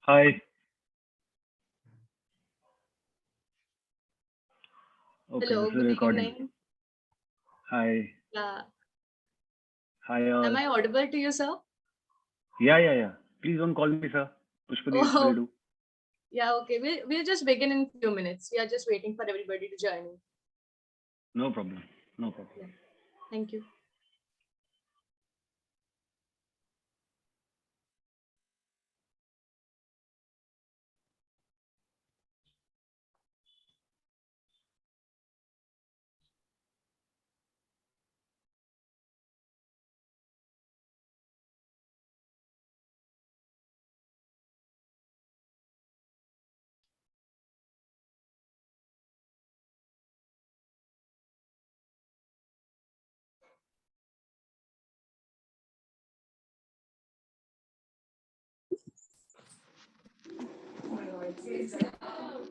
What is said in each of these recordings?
Hi. Okay, this Hello, is good recording. evening. Hi. Yeah. Hi all. Am I audible to you, sir? Yeah. Please don't call me sir. Pushpadeep will Oh, do. yeah, okay. We'll just begin in a few minutes. We are just waiting for everybody to join in. No problem. No problem. Yeah. Thank you.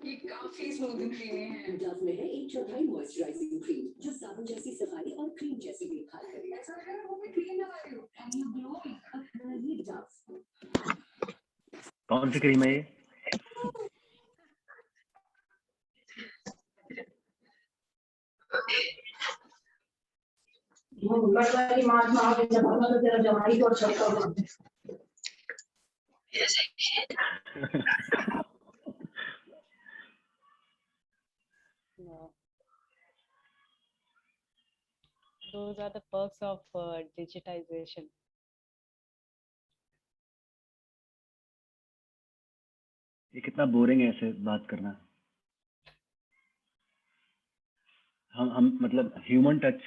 ये काफी smoothing क्रीमें हैं। Dove में है 1/4 moisturising cream जो साबुन जैसी सफाई और क्रीम जैसी देखभाल करेगी। ऐसा लग रहा है वो मैं क्रीम लगा रही हूँ and you glowing। ये डव। कौन सी क्रीम है ये? बड़ी मार मार के जब हम लोग तेरा जवानी तो अच्छा कर दे। No. Those are the perks of digitization. ये कितना बोरिंग है ऐसे बात करना. हम मतलब ह्यूमन टच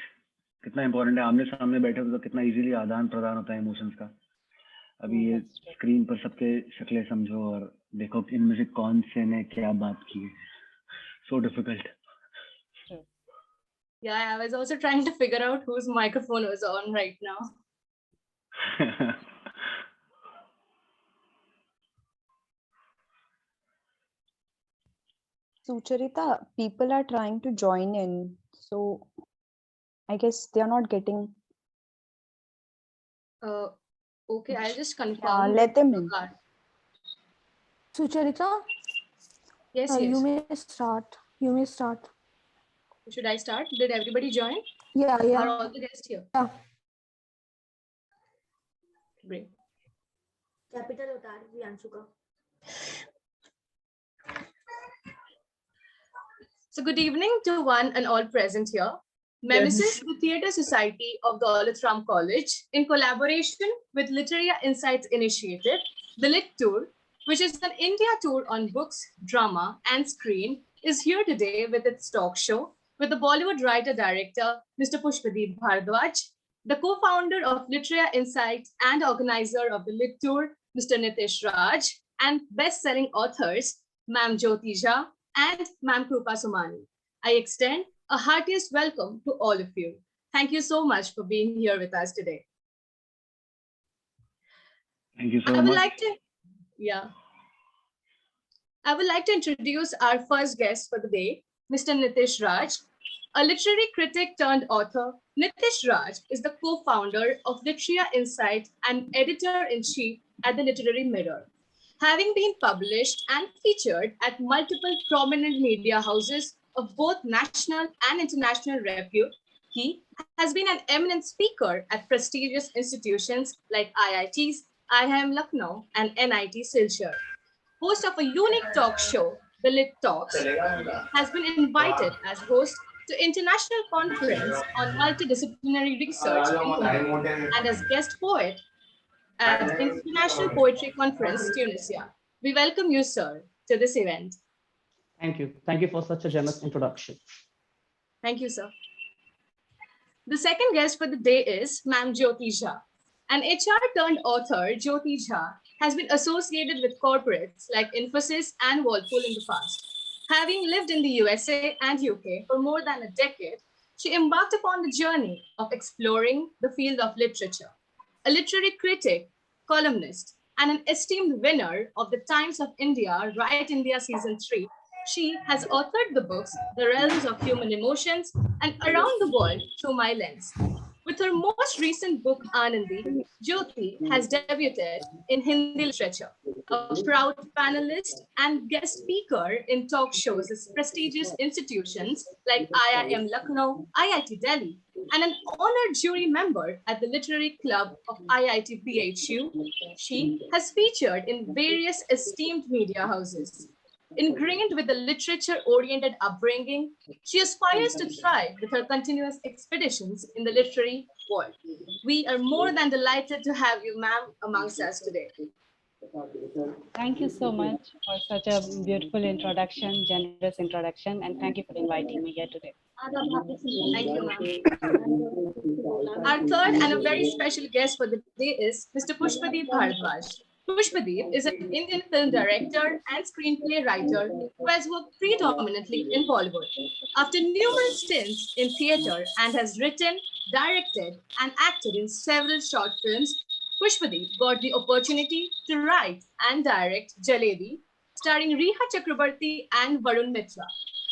कितना इम्पोर्टेंट है. आमने सामने बैठे हो तो कितना इजीली आदान प्रदान होता है इमोशंस का. अभी ये That's true. स्क्रीन पर सबके शक्लें समझो और देखो इनमें से कौन से ने क्या बात की है. So difficult. True. Yeah, I was also trying to figure out whose microphone was on right now. Sucharita, people are trying to join in, so I guess they are not getting. Okay, I'll just confirm. Let them in. Sucharita, Yes, you yes. may start. You may start. Should I start? Did everybody join? Yeah. Are all the guests here? Yeah. Great. Capital उतार प्रियांशु का. So good evening to one and all present here. Memesses, the Theatre Society of Daulat Ram College, in collaboration with Literaria Insights Initiative, the Lit Tour, which is an India tour on books, drama, and screen, is here today with its talk show with the Bollywood writer-director, Mr. Pushpadeep Bhardwaj, the co-founder of Literaria Insights and organizer of the Lit Tour, Mr. Nitish Raj, and best-selling authors, Ma'am Jyoti Jha and Ma'am Krupa Somani. I extend a heartiest welcome to all of you. Thank you so much for being here with us today. Thank you so I would much. like to introduce our first guest for the day, Mr. Nitish Raj. A literary critic turned author, Nitish Raj is the co-founder of Literaria Insight and editor-in-chief at the Literary Mirror. Having been published and featured at multiple prominent media houses of both national and international repute, he has been an eminent speaker at prestigious institutions like IITs, IIM Lucknow, and NIT Silchar. Host of a unique talk show, The Lit Talks, has been invited as host to international conference on multidisciplinary research in Kumbh and as guest poet at International Poetry Conference, Tunisia. We welcome you, sir, to this event. Thank you. Thank you for such a generous introduction. Thank you, sir. The second guest for the day is Ma'am Jyoti Jha. An HR turned author, Jyoti Jha has been associated with corporates like Infosys and Whirlpool in the past. Having lived in the USA and UK for more than a decade, she embarked upon the journey of exploring the field of literature. A literary critic, columnist, and an esteemed winner of the Times of India Write India Season 3, she has authored the books The Realms of Human Emotions and Around the World Through My Lens. With her most recent book, Anandi, Jyoti has debuted in Hindi literature, a proud panelist and guest speaker in talk shows at prestigious institutions like IIM Lucknow, IIT Delhi, and an honored jury member at the Literary Club of IIT PHU. She has featured in various esteemed media houses. Ingrained with a literature-oriented upbringing, she aspires to thrive with her continuous expeditions in the literary world. We are more than delighted to have you, ma'am, amongst us today. Thank you so much for such a beautiful introduction, generous introduction, and thank you for inviting me here today. Thank you, ma'am. Our third and a very special guest for the day is Mr. Pushpadeep Bharadwaj. Pushpadeep is an Indian film director and screenplay writer who has worked predominantly in Bollywood. After numerous stints in theatre and has written, directed, and acted in several short films, Pushpadeep got the opportunity to write and direct Jalebi, starring Riha Chakrabarti and Varun Mitra.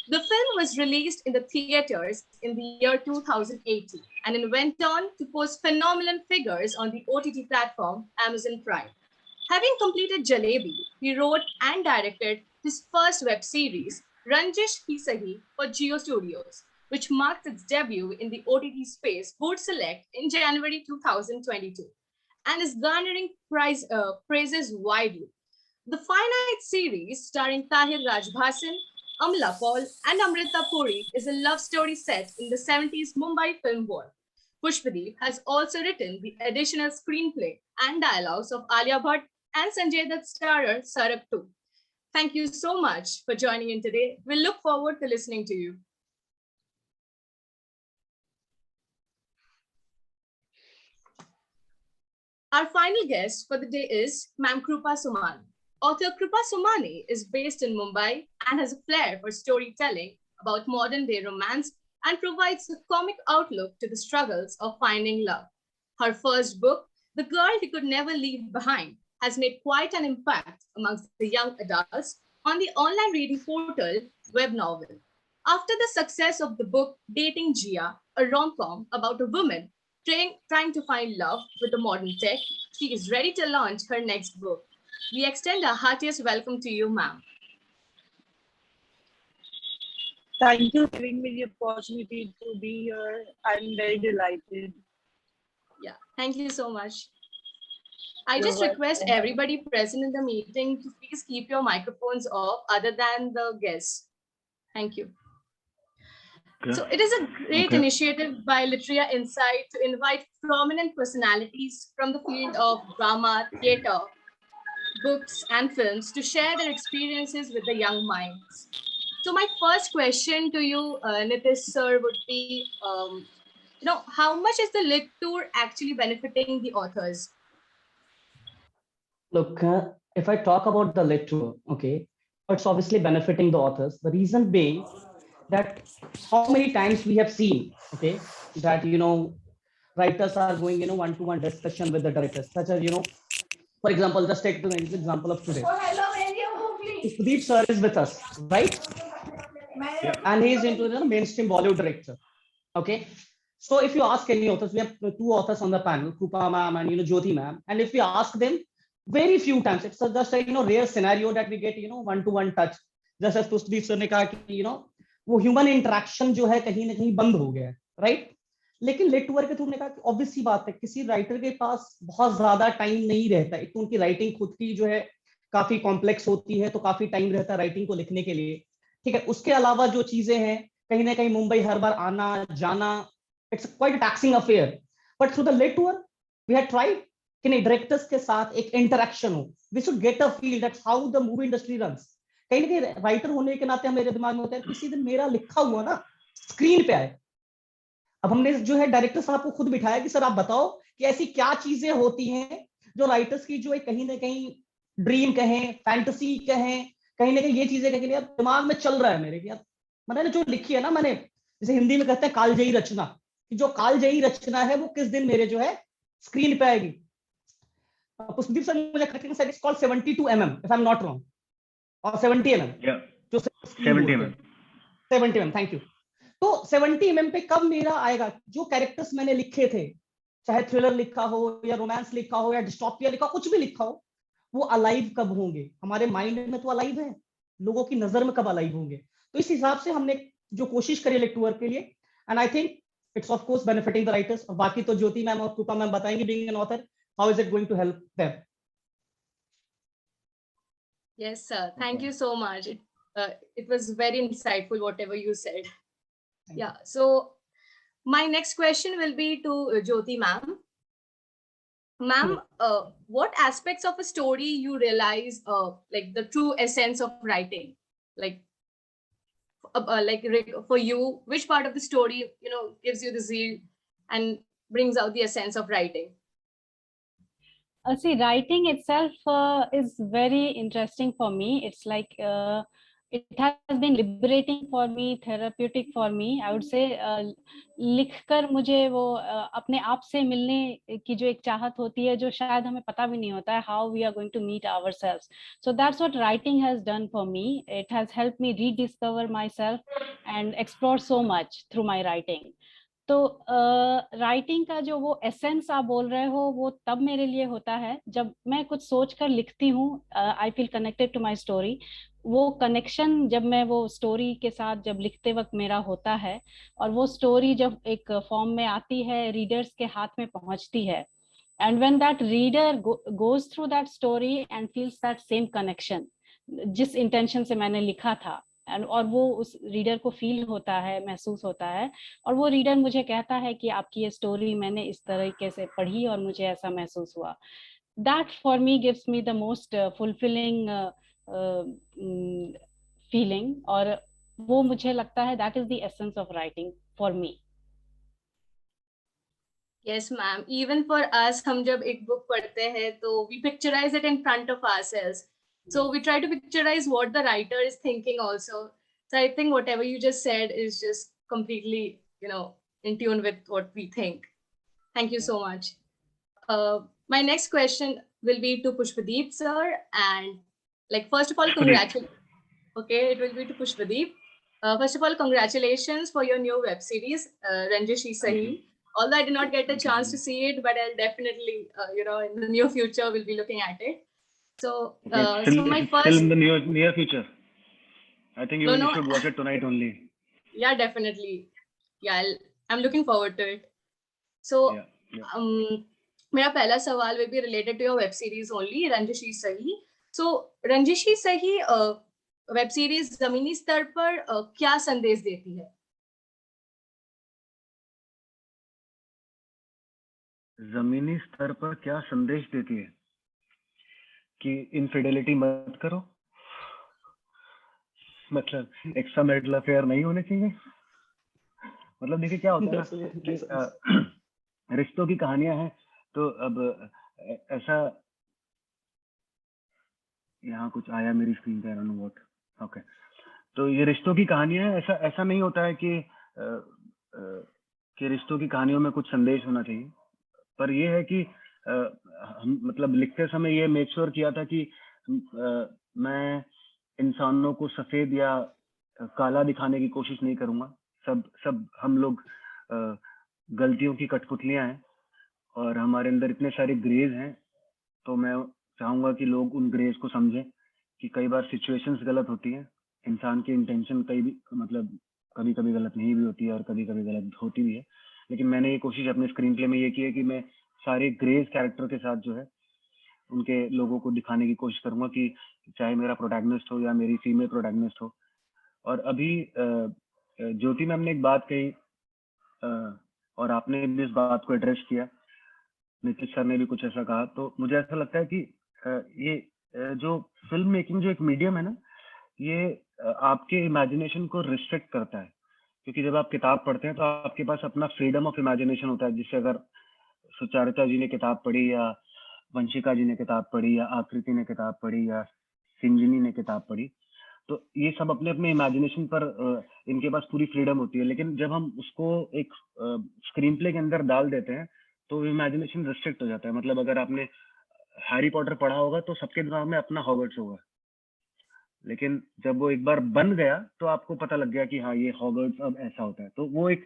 The film was released in the theaters in the year 2018 and it went on to post phenomenal figures on the OTT platform Amazon Prime. Having completed Jalebi, he wrote and directed his first web series, Ranjish Hi Sahi, for Jio Studios, which marked its debut in the OTT space Board Select in January 2022 and is garnering praises widely. The Finite series, starring Tahir Rajbhasan, Amla Paul, and Amrita Puri, is a love story set in the 70s Mumbai film world. Pushpadeep has also written the additional screenplay and dialogues of Alia Bhatt and Sanjay Dutt starrer Sarak 2. Thank you so much for joining in today. We look forward to listening to you. Our final guest for the day is Ma'am Krupa Somani. Author Krupa Somani is based in Mumbai and has a flair for storytelling about modern day romance and provides a comic outlook to the struggles of finding love. Her first book, The Girl He Could Never Leave Behind, has made quite an impact amongst the young adults on the online reading portal Web Novel. After the success of the book Dating Jia, a rom-com about a woman trying to find love with the modern tech, she is ready to launch her next book. We extend our heartiest welcome to you, ma'am. Thank you for giving me the opportunity to be here. I'm very delighted. Yeah, thank you so much. I You're just request welcome. everybody present in the meeting to please keep your microphones off other than the guests. Thank you. Okay. So it is a great initiative by Literature Insight to invite prominent personalities from the field of drama, theatre, books, and films to share their experiences with the young minds. So my first question to you, Nitish sir, would be, how much is the Lit Tour actually benefiting the authors? Look, if I talk about the Lit Tour, okay, it's obviously benefiting the authors. The reason being that how many times we have seen, okay, that, writers are going, one-to-one discussion with the directors, such as, for example, just take the example of today. Sudeep sir is with us, right? Yeah. And he's into the mainstream Bollywood director. Okay. So if you ask any authors, we have two authors on the panel, Krupa ma'am and Jyoti ma'am. And if we ask them, very few times, it's just a rare scenario that we get, one-to-one touch. Just as Sudeep sir ने कहा कि वो human interaction जो है कहीं ना कहीं बंद हो गया है, राइट? लेकिन लिट टूर के थ्रू ने कहा कि ऑब्वियस सी बात है, किसी राइटर के पास बहुत ज्यादा टाइम नहीं रहता, एक तो उनकी राइटिंग खुद की जो है काफी कॉम्प्लेक्स होती है, तो काफी टाइम रहता है राइटिंग को लिखने के लिए, ठीक है? उसके अलावा जो चीजें हैं, कहीं ना कहीं मुंबई हर बार आना जाना, it's quite taxing affair, but through the lit tour we have tried कि नहीं, डायरेक्टर्स के साथ एक इंटरेक्शन हो, we should get a feel that's how the movie industry runs. कहीं ना कहीं राइटर होने के नाते मेरे दिमाग में होता है किसी दिन मेरा लिखा हुआ ना स्क्रीन पे आए. अब हमने जो है डायरेक्टर साहब को खुद बिठाया कि सर आप बताओ कि ऐसी क्या चीजें होती हैं जो राइटर्स की जो है कहीं ना कहीं ड्रीम कहें, फैंटेसी कहें, कहीं ना कहीं ये चीजें कहीं दिमाग में चल रहा है मेरे, यार मैंने जो लिखी है ना, मैंने जैसे हिंदी में कहते हैं कालजयी रचना, कि जो कालजयी रचना है वो किस दिन मेरे जो है स्क्रीन पे आएगी. पुष्पदीप सर मुझे correct said it's called 72 mm if I am not wrong, or 70 mm. Yeah. जो 70 mm. 70 mm, thank you. तो 70 mm पे कब मेरा आएगा, जो कैरेक्टर्स मैंने लिखे थे, चाहे थ्रिलर लिखा हो या रोमांस लिखा हो या डिस्टोपिया लिखा हो, कुछ भी लिखा हो, वो अलाइव कब होंगे, हमारे माइंड में तो अलाइव है, लोगों की नजर में कब अलाइव होंगे। तो इस हिसाब से हमने जो कोशिश करी लेट टू वर्क के लिए, and I think it's of course benefiting the writers. और बाकी तो ज्योति मैम और कृपा मैम बताएंगे being an author how is it going to help them. Yes, sir. Thank you so much. It was very insightful, whatever you said. Yeah. So my next question will be to Jyoti ma'am. Ma'am, what aspects of a story you realize, like the true essence of writing, like for you, which part of the story, gives you the zeal and brings out the essence of writing? See, writing itself is very interesting for me. It's like it has been liberating for me, therapeutic for me. I would say लिखकर मुझे वो अपने आप से मिलने की जो एक चाहत होती है, जो शायद हमें पता भी नहीं होता है, how we are going to meet ourselves. So that's what writing has done for me. It has helped me rediscover myself and explore so much through my writing. तो राइटिंग का जो वो एसेंस आप बोल रहे हो, वो तब मेरे लिए होता है जब मैं कुछ सोच कर लिखती हूँ, I feel connected to my story. वो कनेक्शन जब मैं वो स्टोरी के साथ जब लिखते वक्त मेरा होता है, और वो स्टोरी जब एक फॉर्म में आती है, रीडर्स के हाथ में पहुंचती है, and when that reader goes through that story and feels that same connection जिस इंटेंशन से मैंने लिखा था, और वो उस रीडर को फील होता है, महसूस होता है, और वो रीडर मुझे कहता है कि आपकी ये स्टोरी मैंने इस तरीके से पढ़ी और मुझे ऐसा महसूस हुआ, that for me gives me the most fulfilling feeling. और वो मुझे लगता है that is the essence of writing for me. Yes, ma'am. Even for us, हम जब एक book पढ़ते हैं तो we picturize it in front of ourselves. So we try to picturize what the writer is thinking also. So I think whatever you just said is just completely, in tune with what we think. Thank you so much. My next question will be to Pushpadeep sir, and first of all, congratulations. Okay, it will be to Pushpadeep. First of all, congratulations for your new web series, Ranjishi Sahi. Although I did not get a chance to see it, but I'll definitely, in the near future, will be looking at it. So, so my first... Still in the near future. I think you should watch it tonight only. Yeah, definitely. Yeah, I'm looking forward to it. So, मेरा पहला सवाल will be related to your web series only, Ranjishi Sahi. So, Ranjishi Sahi web series जमीनी स्तर पर क्या संदेश देती है? जमीनी स्तर पर क्या संदेश देती है कि इनफिडेलिटी मत करो, मतलब एक्स्ट्रा मैरिटल अफेयर नहीं होने चाहिए। मतलब देखिए क्या होता है, रिश्तों की कहानियां हैं, तो अब ऐसा यहाँ कुछ आया मेरी स्क्रीन पे, I don't know what. Okay, तो ये रिश्तों की कहानियां हैं, ऐसा नहीं होता है कि रिश्तों की कहानियों में कुछ संदेश होना चाहिए, पर ये है कि हम मतलब लिखते समय ये मेक श्योर किया था कि मैं इंसानों को सफेद या काला दिखाने की कोशिश नहीं करूंगा। सब हम लोग गलतियों की कठपुतलियां हैं और हमारे अंदर इतने सारे ग्रेज हैं, तो मैं चाहूंगा कि लोग उन ग्रेज को समझें कि कई बार सिचुएशंस गलत होती हैं, इंसान की इंटेंशन कभी कभी गलत नहीं भी होती है और कभी कभी गलत होती भी है, लेकिन मैंने ये कोशिश अपने स्क्रीन प्ले में ये की है कि मैं सारे ग्रेज कैरेक्टर के साथ जो है उनके लोगों को दिखाने की कोशिश करूंगा कि चाहे मेरा प्रोटैगनिस्ट हो या मेरी फीमेल प्रोटैगनिस्ट हो। और अभी ज्योति मैम ने एक बात कही और आपने भी इस बात को एड्रेस किया, नीतीश सर ने भी कुछ ऐसा कहा, तो मुझे ऐसा लगता है कि ये जो फिल्म मेकिंग जो एक मीडियम है ना, ये आपके इमेजिनेशन को रिस्ट्रिक्ट करता है, क्योंकि जब आप किताब पढ़ते हैं तो आपके पास अपना फ्रीडम ऑफ इमेजिनेशन होता है, जिससे अगर सुचारिता जी ने किताब पढ़ी या वंशिका जी ने किताब पढ़ी या आकृति ने किताब पढ़ी या सिंजनी ने किताब पढ़ी, तो ये सब अपने अपने इमेजिनेशन पर इनके पास पूरी फ्रीडम होती है, लेकिन जब हम उसको एक स्क्रीन प्ले के अंदर डाल देते हैं तो इमेजिनेशन रिस्ट्रिक्ट हो जाता है। मतलब अगर आपने हैरी पॉटर पढ़ा होगा तो सबके दिमाग में अपना हॉगवर्ट्स होगा, लेकिन जब वो एक बार बन गया तो आपको पता लग गया कि हाँ ये हॉगवर्ट्स अब ऐसा होता है। तो वो एक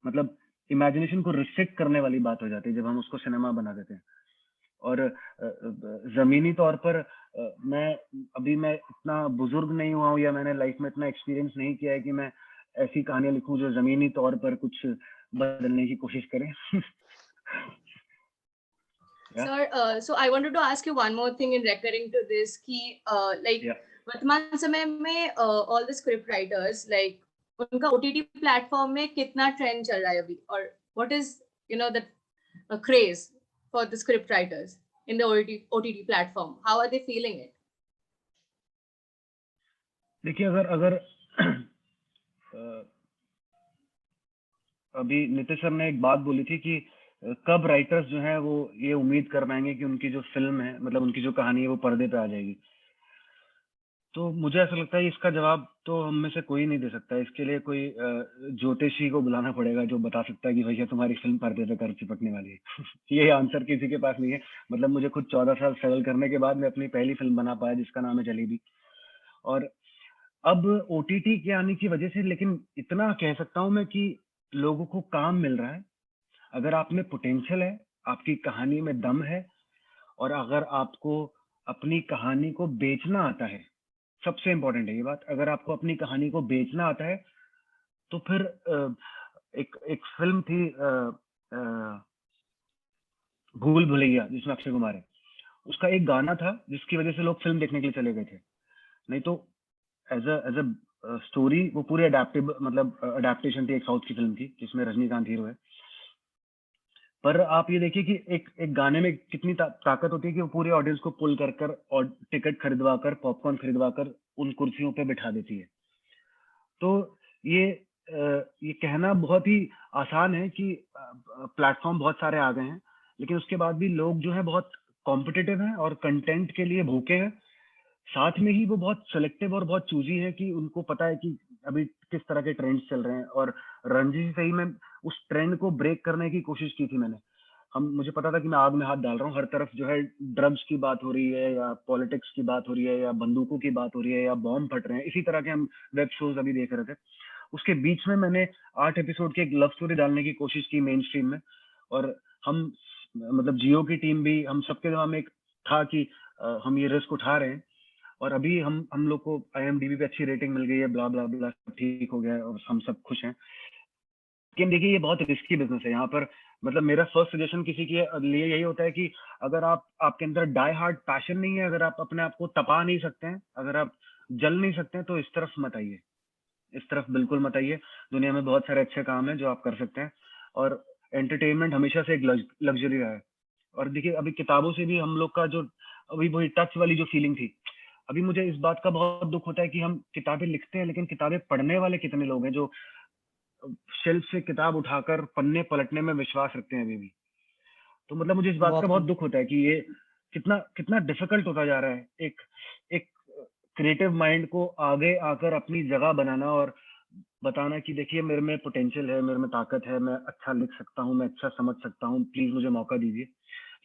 मतलब इमेजिनेशन को रिस्ट्रिक्ट करने वाली बात हो जाती है जब हम उसको सिनेमा बना देते हैं। और जमीनी तौर पर मैं इतना बुजुर्ग नहीं हुआ हूँ या मैंने लाइफ में इतना एक्सपीरियंस नहीं किया है कि मैं ऐसी कहानियां लिखूं जो जमीनी तौर पर कुछ बदलने की कोशिश करें। Yeah. Sir, so I wanted to ask you one more thing in recurring to this कि like Yeah. वर्तमान समय में all the script writers like उनका OTT platform में कितना trend चल रहा है अभी, और what is the craze for the script writers in the OTT platform? How are they feeling it? देखिए अगर अभी नीतीश सर ने एक बात बोली थी कि कब राइटर्स जो हैं वो ये उम्मीद कर पाएंगे कि उनकी जो फिल्म है मतलब उनकी जो कहानी है वो पर्दे पे आ जाएगी। तो मुझे ऐसा लगता है इसका जवाब तो हम में से कोई नहीं दे सकता। इसके लिए कोई ज्योतिषी को बुलाना पड़ेगा जो बता सकता है कि भैया तुम्हारी फिल्म पर्दे पे कर चिपकने वाली है। ये आंसर किसी के पास नहीं है। मतलब मुझे खुद 14 साल स्ट्रगल करने के बाद मैं अपनी पहली फिल्म बना पाया जिसका नाम है जलेबी। और अब ओटीटी के आने की वजह से लेकिन इतना कह सकता हूं मैं कि लोगों को काम मिल रहा है। अगर आप में पोटेंशियल है, आपकी कहानी में दम है, और अगर आपको अपनी कहानी को बेचना आता है, सबसे इंपॉर्टेंट है ये बात, अगर आपको अपनी कहानी को बेचना आता है तो फिर एक फिल्म थी भूल भुलैया जिसमें अक्षय कुमार है, उसका एक गाना था जिसकी वजह से लोग फिल्म देखने के लिए चले गए थे। नहीं तो एज अ स्टोरी वो पूरी अडेप्टेशन थी एक साउथ की फिल्म की जिसमें रजनीकांत हीरो है। पर आप ये देखिए कि एक गाने में कितनी ताकत होती है कि वो पूरे ऑडियंस को पुल कर और टिकट खरीदवा कर, पॉपकॉर्न खरीदवा कर उन कुर्सियों पे बिठा देती है। तो ये कहना बहुत ही आसान है कि प्लेटफॉर्म बहुत सारे आ गए हैं, लेकिन उसके बाद भी लोग जो है बहुत कॉम्पिटिटिव हैं और कंटेंट के लिए भूखे हैं। साथ में ही वो बहुत सेलेक्टिव और बहुत चूजी है कि उनको पता है कि अभी किस तरह के ट्रेंड्स चल रहे हैं। और रणजी सही में उस ट्रेंड को ब्रेक करने की कोशिश की थी मैंने। मुझे पता था कि मैं आग में हाथ डाल रहा हूँ। हर तरफ जो है ड्रग्स की बात हो रही है या पॉलिटिक्स की बात हो रही है या बंदूकों की बात हो रही है या बॉम्ब फट रहे हैं, इसी तरह के हम वेब शोज अभी देख रहे थे। उसके बीच में मैंने 8 एपिसोड की एक लव स्टोरी डालने की कोशिश की मेन स्ट्रीम में। और हम मतलब जियो की टीम भी, हम सबके दिमाग में एक था कि हम ये रिस्क उठा रहे हैं। और अभी हम लोग को IMDb पे अच्छी रेटिंग मिल गई है, ब्ला ब्ला ब्ला, ठीक हो गया है और हम सब खुश हैं। लेकिन देखिए ये बहुत रिस्की बिजनेस है। यहाँ पर मतलब मेरा फर्स्ट सजेशन किसी के लिए यही होता है कि अगर आपके अंदर डाई हार्ड पैशन नहीं है, अगर आप अपने आप को तपा नहीं सकते हैं, अगर आप जल नहीं सकते हैं, तो इस तरफ मत आइए। इस तरफ बिल्कुल मत आइए। दुनिया में बहुत सारे अच्छे काम हैं जो आप कर सकते हैं, और एंटरटेनमेंट हमेशा से एक लग्जरी रहा है। और देखिए अभी किताबों से भी हम लोग का जो अभी वही टच वाली जो फीलिंग थी, अभी मुझे इस बात का बहुत दुख होता है कि हम किताबें लिखते हैं लेकिन किताबें पढ़ने वाले कितने लोग हैं जो शेल्फ से किताब उठाकर पन्ने पलटने में विश्वास रखते हैं अभी भी। तो मतलब मुझे इस बात का बहुत दुख होता है कि ये कितना डिफिकल्ट होता जा रहा है एक क्रिएटिव माइंड को आगे आकर अपनी जगह बनाना और बताना कि देखिए मेरे में पोटेंशियल है, मेरे में ताकत है, मैं अच्छा लिख सकता हूँ, मैं अच्छा समझ सकता हूँ, प्लीज मुझे मौका दीजिए।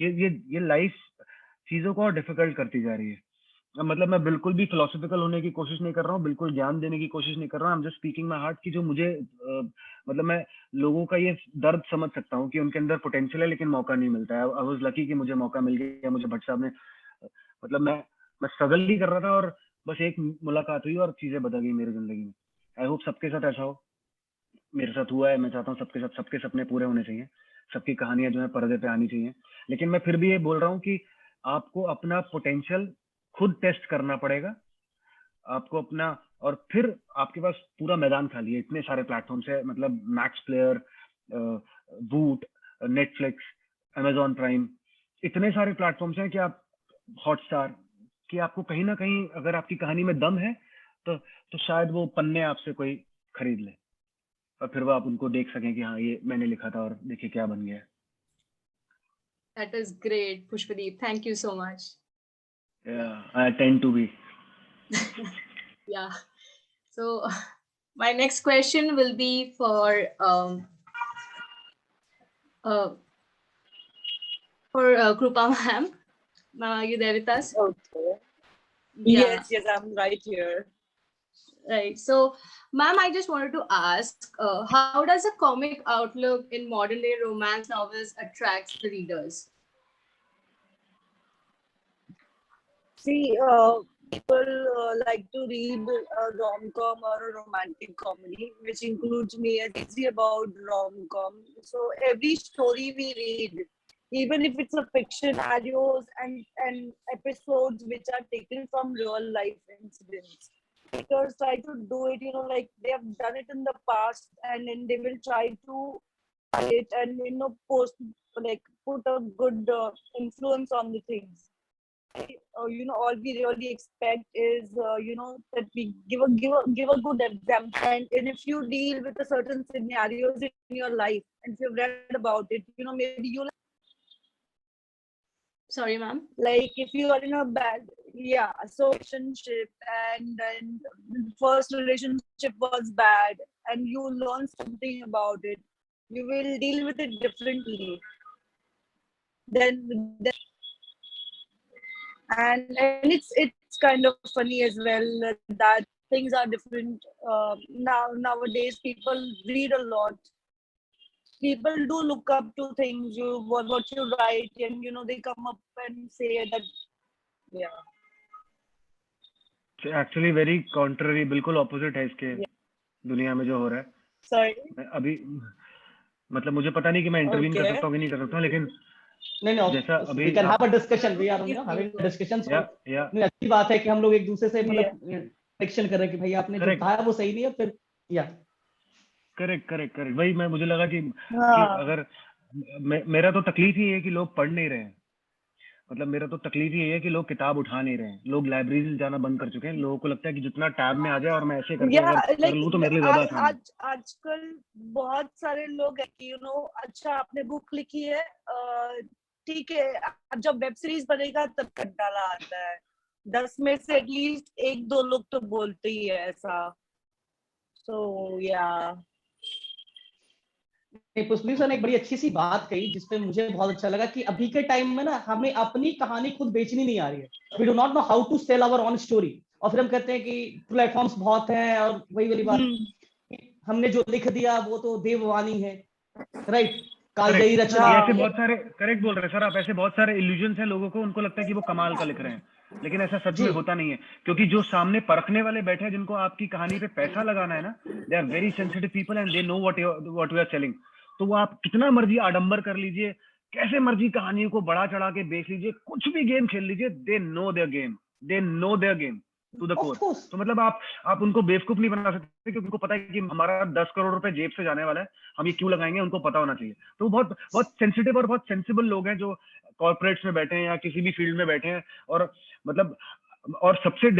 ये लाइफ चीजों को और डिफिकल्ट करती जा रही है। मतलब मैं बिल्कुल भी फिलोसफिकल होने की कोशिश नहीं कर रहा हूँ, बिल्कुल ज्ञान देने की कोशिश नहीं कर रहा हूँ। I am just speaking my heart कि जो मुझे मतलब मैं लोगों का ये दर्द समझ सकता हूँ कि उनके अंदर पोटेंशियल है लेकिन मौका नहीं मिलता है। आई वाज लकी कि मुझे मौका मिल गया। मुझे भट्ट साहब ने मतलब मैं स्ट्रगल ही कर रहा था और बस एक मुलाकात हुई और चीजें बदल गई मेरी जिंदगी में। आई होप सबके साथ ऐसा हो। मेरे साथ हुआ है। मैं चाहता हूँ सबके साथ सबके सपने पूरे होने चाहिए, सबकी कहानियां जो है पर्दे पे आनी चाहिए। लेकिन मैं फिर भी ये बोल रहा हूँ कि आपको अपना पोटेंशियल खुद टेस्ट करना पड़ेगा। आपको अपना, और फिर आपके पास पूरा मैदान खाली है। इतने सारे प्लेटफॉर्म्स है, मतलब मैक्स प्लेयर, वूट, नेटफ्लिक्स, अमेजॉन प्राइम, इतने सारे प्लेटफॉर्म्स हैं कि आप हॉटस्टार, कि आपको कहीं ना कहीं अगर आपकी कहानी में दम है तो शायद वो पन्ने आपसे कोई खरीद ले और फिर वो आप उनको देख सकें कि हाँ ये मैंने लिखा था और देखिए क्या बन गया। That is great, Pushpadeep. Thank you so much. Yeah, I tend to be. Yeah. So my next question will be for Krupa ma'am. Ma'am, are you there with us? Okay. Yeah. Yes, I'm right here. Right. So, ma'am, I just wanted to ask, how does a comic outlook in modern day romance novels attracts the readers? See, people like to read a rom-com or a romantic comedy, which includes me as easy about rom-com. So every story we read, even if it's a fiction, scenarios and episodes which are taken from real life incidents. Writers try to do it, like they have done it in the past, and then they will try to it and post like put a good influence on the things. All we really expect is that we give a good example, and if you deal with a certain scenarios in your life and if you've read about it, maybe you Sorry, ma'am. like if you are in a bad so relationship and then the first relationship was bad and you learn something about it, you will deal with it differently then and it's kind of funny as well that things are different nowadays. People read a lot, people do look up to things what you write, and they come up and say that actually very contrary, बिल्कुल opposite है इसके दुनिया में जो हो रहा है. sorry अभी मतलब मुझे पता नहीं कि मैं इंटरव्यू कर Okay. सकता हूँ कि नहीं कर सकता हूँ, लेकिन नहीं जैसा अभी we can आप- have a discussion. We are having a discussion. So या नहीं, अच्छी बात है कि हम लोग एक दूसरे से मतलब करेक्शन कर रहे हैं कि भाई आपने जो Correct. कहा वो सही नहीं है, फिर या करेक्ट वही मैं मुझे लगा कि हाँ। अगर मेरा तो तकलीफ ही है कि लोग पढ़ नहीं रहे हैं. मतलब मेरा तो तकलीफ ही है कि लोग किताब उठा नहीं रहे हैं. लोग लाइब्रेरी जाना बंद कर चुके हैं. लोगों को लगता है कि जितना टैब में आ जाए और मैं ऐसे करके अगर कर लूं तो मेरे लिए ज्यादा आसान है. आजकल बहुत सारे लोग हैं कि अच्छा आपने बुक लिखी है, ठीक है, अब जब वेब सीरीज बनेगा तब कंटाला आता है. 10 में से एटलीस्ट 1-2 लोग तो बोलते ही है ऐसा. सो या पुष्पी सर ने एक बड़ी अच्छी सी बात कही जिसपे मुझे बहुत अच्छा लगा कि अभी के टाइम में ना हमें अपनी कहानी खुद बेचनी नहीं आ रही है. We do not know how to sell our own story. और फिर हम कहते हैं कि प्लेटफॉर्म्स बहुत हैं और वही वाली बात, हमने जो लिख दिया वो तो देववाणी है, राइट, कालजयी रचना. ये ऐसे बहुत सारे करेक्ट बोल रहे हैं सर आप. ऐसे बहुत सारे इल्यूजन्स हैं लोगों को, उनको लगता है कि वो कमाल का लिख रहे हैं, लेकिन ऐसा सच में होता नहीं है. क्योंकि जो सामने परखने वाले बैठे हैं, जिनको आपकी कहानी पे पैसा लगाना है ना, they are very sensitive people and they know what you are selling. तो वो आप कितना मर्जी आडंबर कर लीजिए, कैसे मर्जी कहानियों को बढ़ा चढ़ा के बेच लीजिए, कुछ भी गेम खेल लीजिए, they know their game to the core. तो मतलब आप उनको बेवकूफ नहीं बना सकते, क्योंकि उनको पता है कि हमारा 10 करोड़ रुपए जेब से जाने वाला है, हम ये क्यों लगाएंगे, उनको पता होना चाहिए. तो बहुत बहुत सेंसिटिव और बहुत सेंसिबल लोग हैं जो कॉर्पोरेट्स में बैठे हैं या किसी भी फील्ड में बैठे हैं. और मतलब और सबसे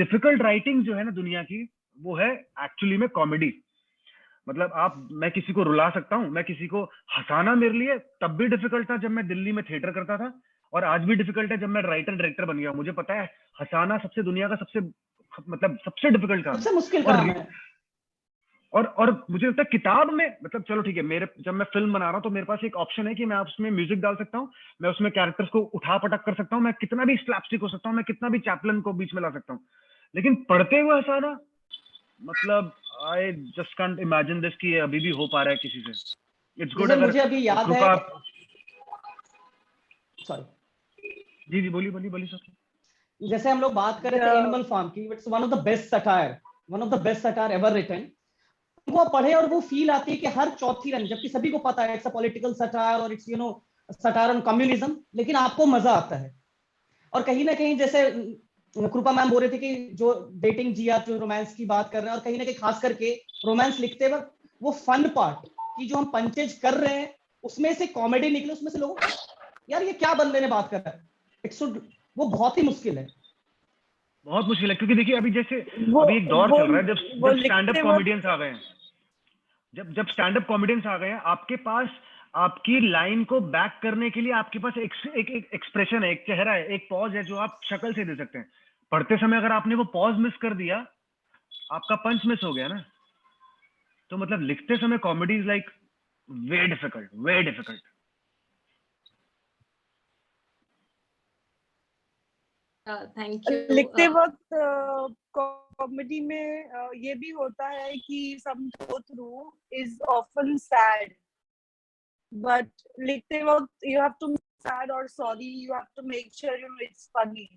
डिफिकल्ट राइटिंग जो है ना दुनिया की, वो है एक्चुअली में कॉमेडी. मतलब मैं किसी को रुला सकता हूँ, मैं किसी को हंसाना मेरे लिए तब भी डिफिकल्ट था जब मैं दिल्ली में थिएटर करता था, और आज भी डिफिकल्ट है जब मैं राइटर डायरेक्टर बन गया हूँ. मुझे पता है हंसाना दुनिया का सबसे डिफिकल्ट काम सबसे मुश्किल और काम है. और मुझे लगता है किताब में मतलब चलो ठीक है, जब मैं फिल्म बना रहा हूँ तो मेरे पास एक ऑप्शन है कि मैं उसमें म्यूजिक डाल सकता हूँ, मैं उसमें कैरेक्टर्स को उठा पटक कर सकता हूँ, मैं कितना भी स्लैपस्टिक हो सकता हूँ, मैं कितना भी चैपलन को बीच में ला सकता हूँ. लेकिन पढ़ते हुए हंसाना, मतलब I just can't imagine this कि ये अभी भी हो पा रहा है किसी से. It's good. जैसे मुझे अभी याद है, सॉरी जी बोलिए सर. जैसे हम लोग बात कर रहे थे एनिमल फार्म की, it's one of the best satire ever written. उनको आप पढ़े और वो फील आती है कि हर चौथी लाइन, जबकि सभी को पता है इट्स अ पॉलिटिकल सटायर और इट्स सटायर ऑन कम्युनिज्म, लेकिन आपको मजा आता है. और कहीं ना कहीं जैसे कृपा मैम बोल रहे थे कि जो डेटिंग जिया, जो रोमांस की बात कर रहे हैं, और कहीं ना कहीं खास करके रोमांस लिखते वक्त वो फन पार्ट कि जो हम पंचेज कर रहे हैं उसमें से कॉमेडी निकले, उसमें से लोगों यार ये क्या बंदे ने बात कर रहा है, वो बहुत ही मुश्किल है. बहुत मुश्किल है, क्योंकि देखिए अभी जैसे अभी एक दौर चल रहा है जब स्टैंड अप कॉमेडियंस आ गए हैं, जब स्टैंड अप कॉमेडियंस आ गए हैं, आपके पास आपकी लाइन को बैक करने के लिए आपके पास एक एक्सप्रेशन है, एक चेहरा है, एक पॉज है जो आप शक्ल से दे सकते हैं. पढ़ते समय अगर आपने वो पॉज मिस कर दिया, आपका पंच मिस हो गया ना. तो मतलब लिखते समय comedy is like way difficult. Thank you. लिखते वक्त कॉमेडी में ये भी होता है कि some go through is often sad, but लिखते वक्त you have to make sad or sorry, you have to make sure you know it's funny.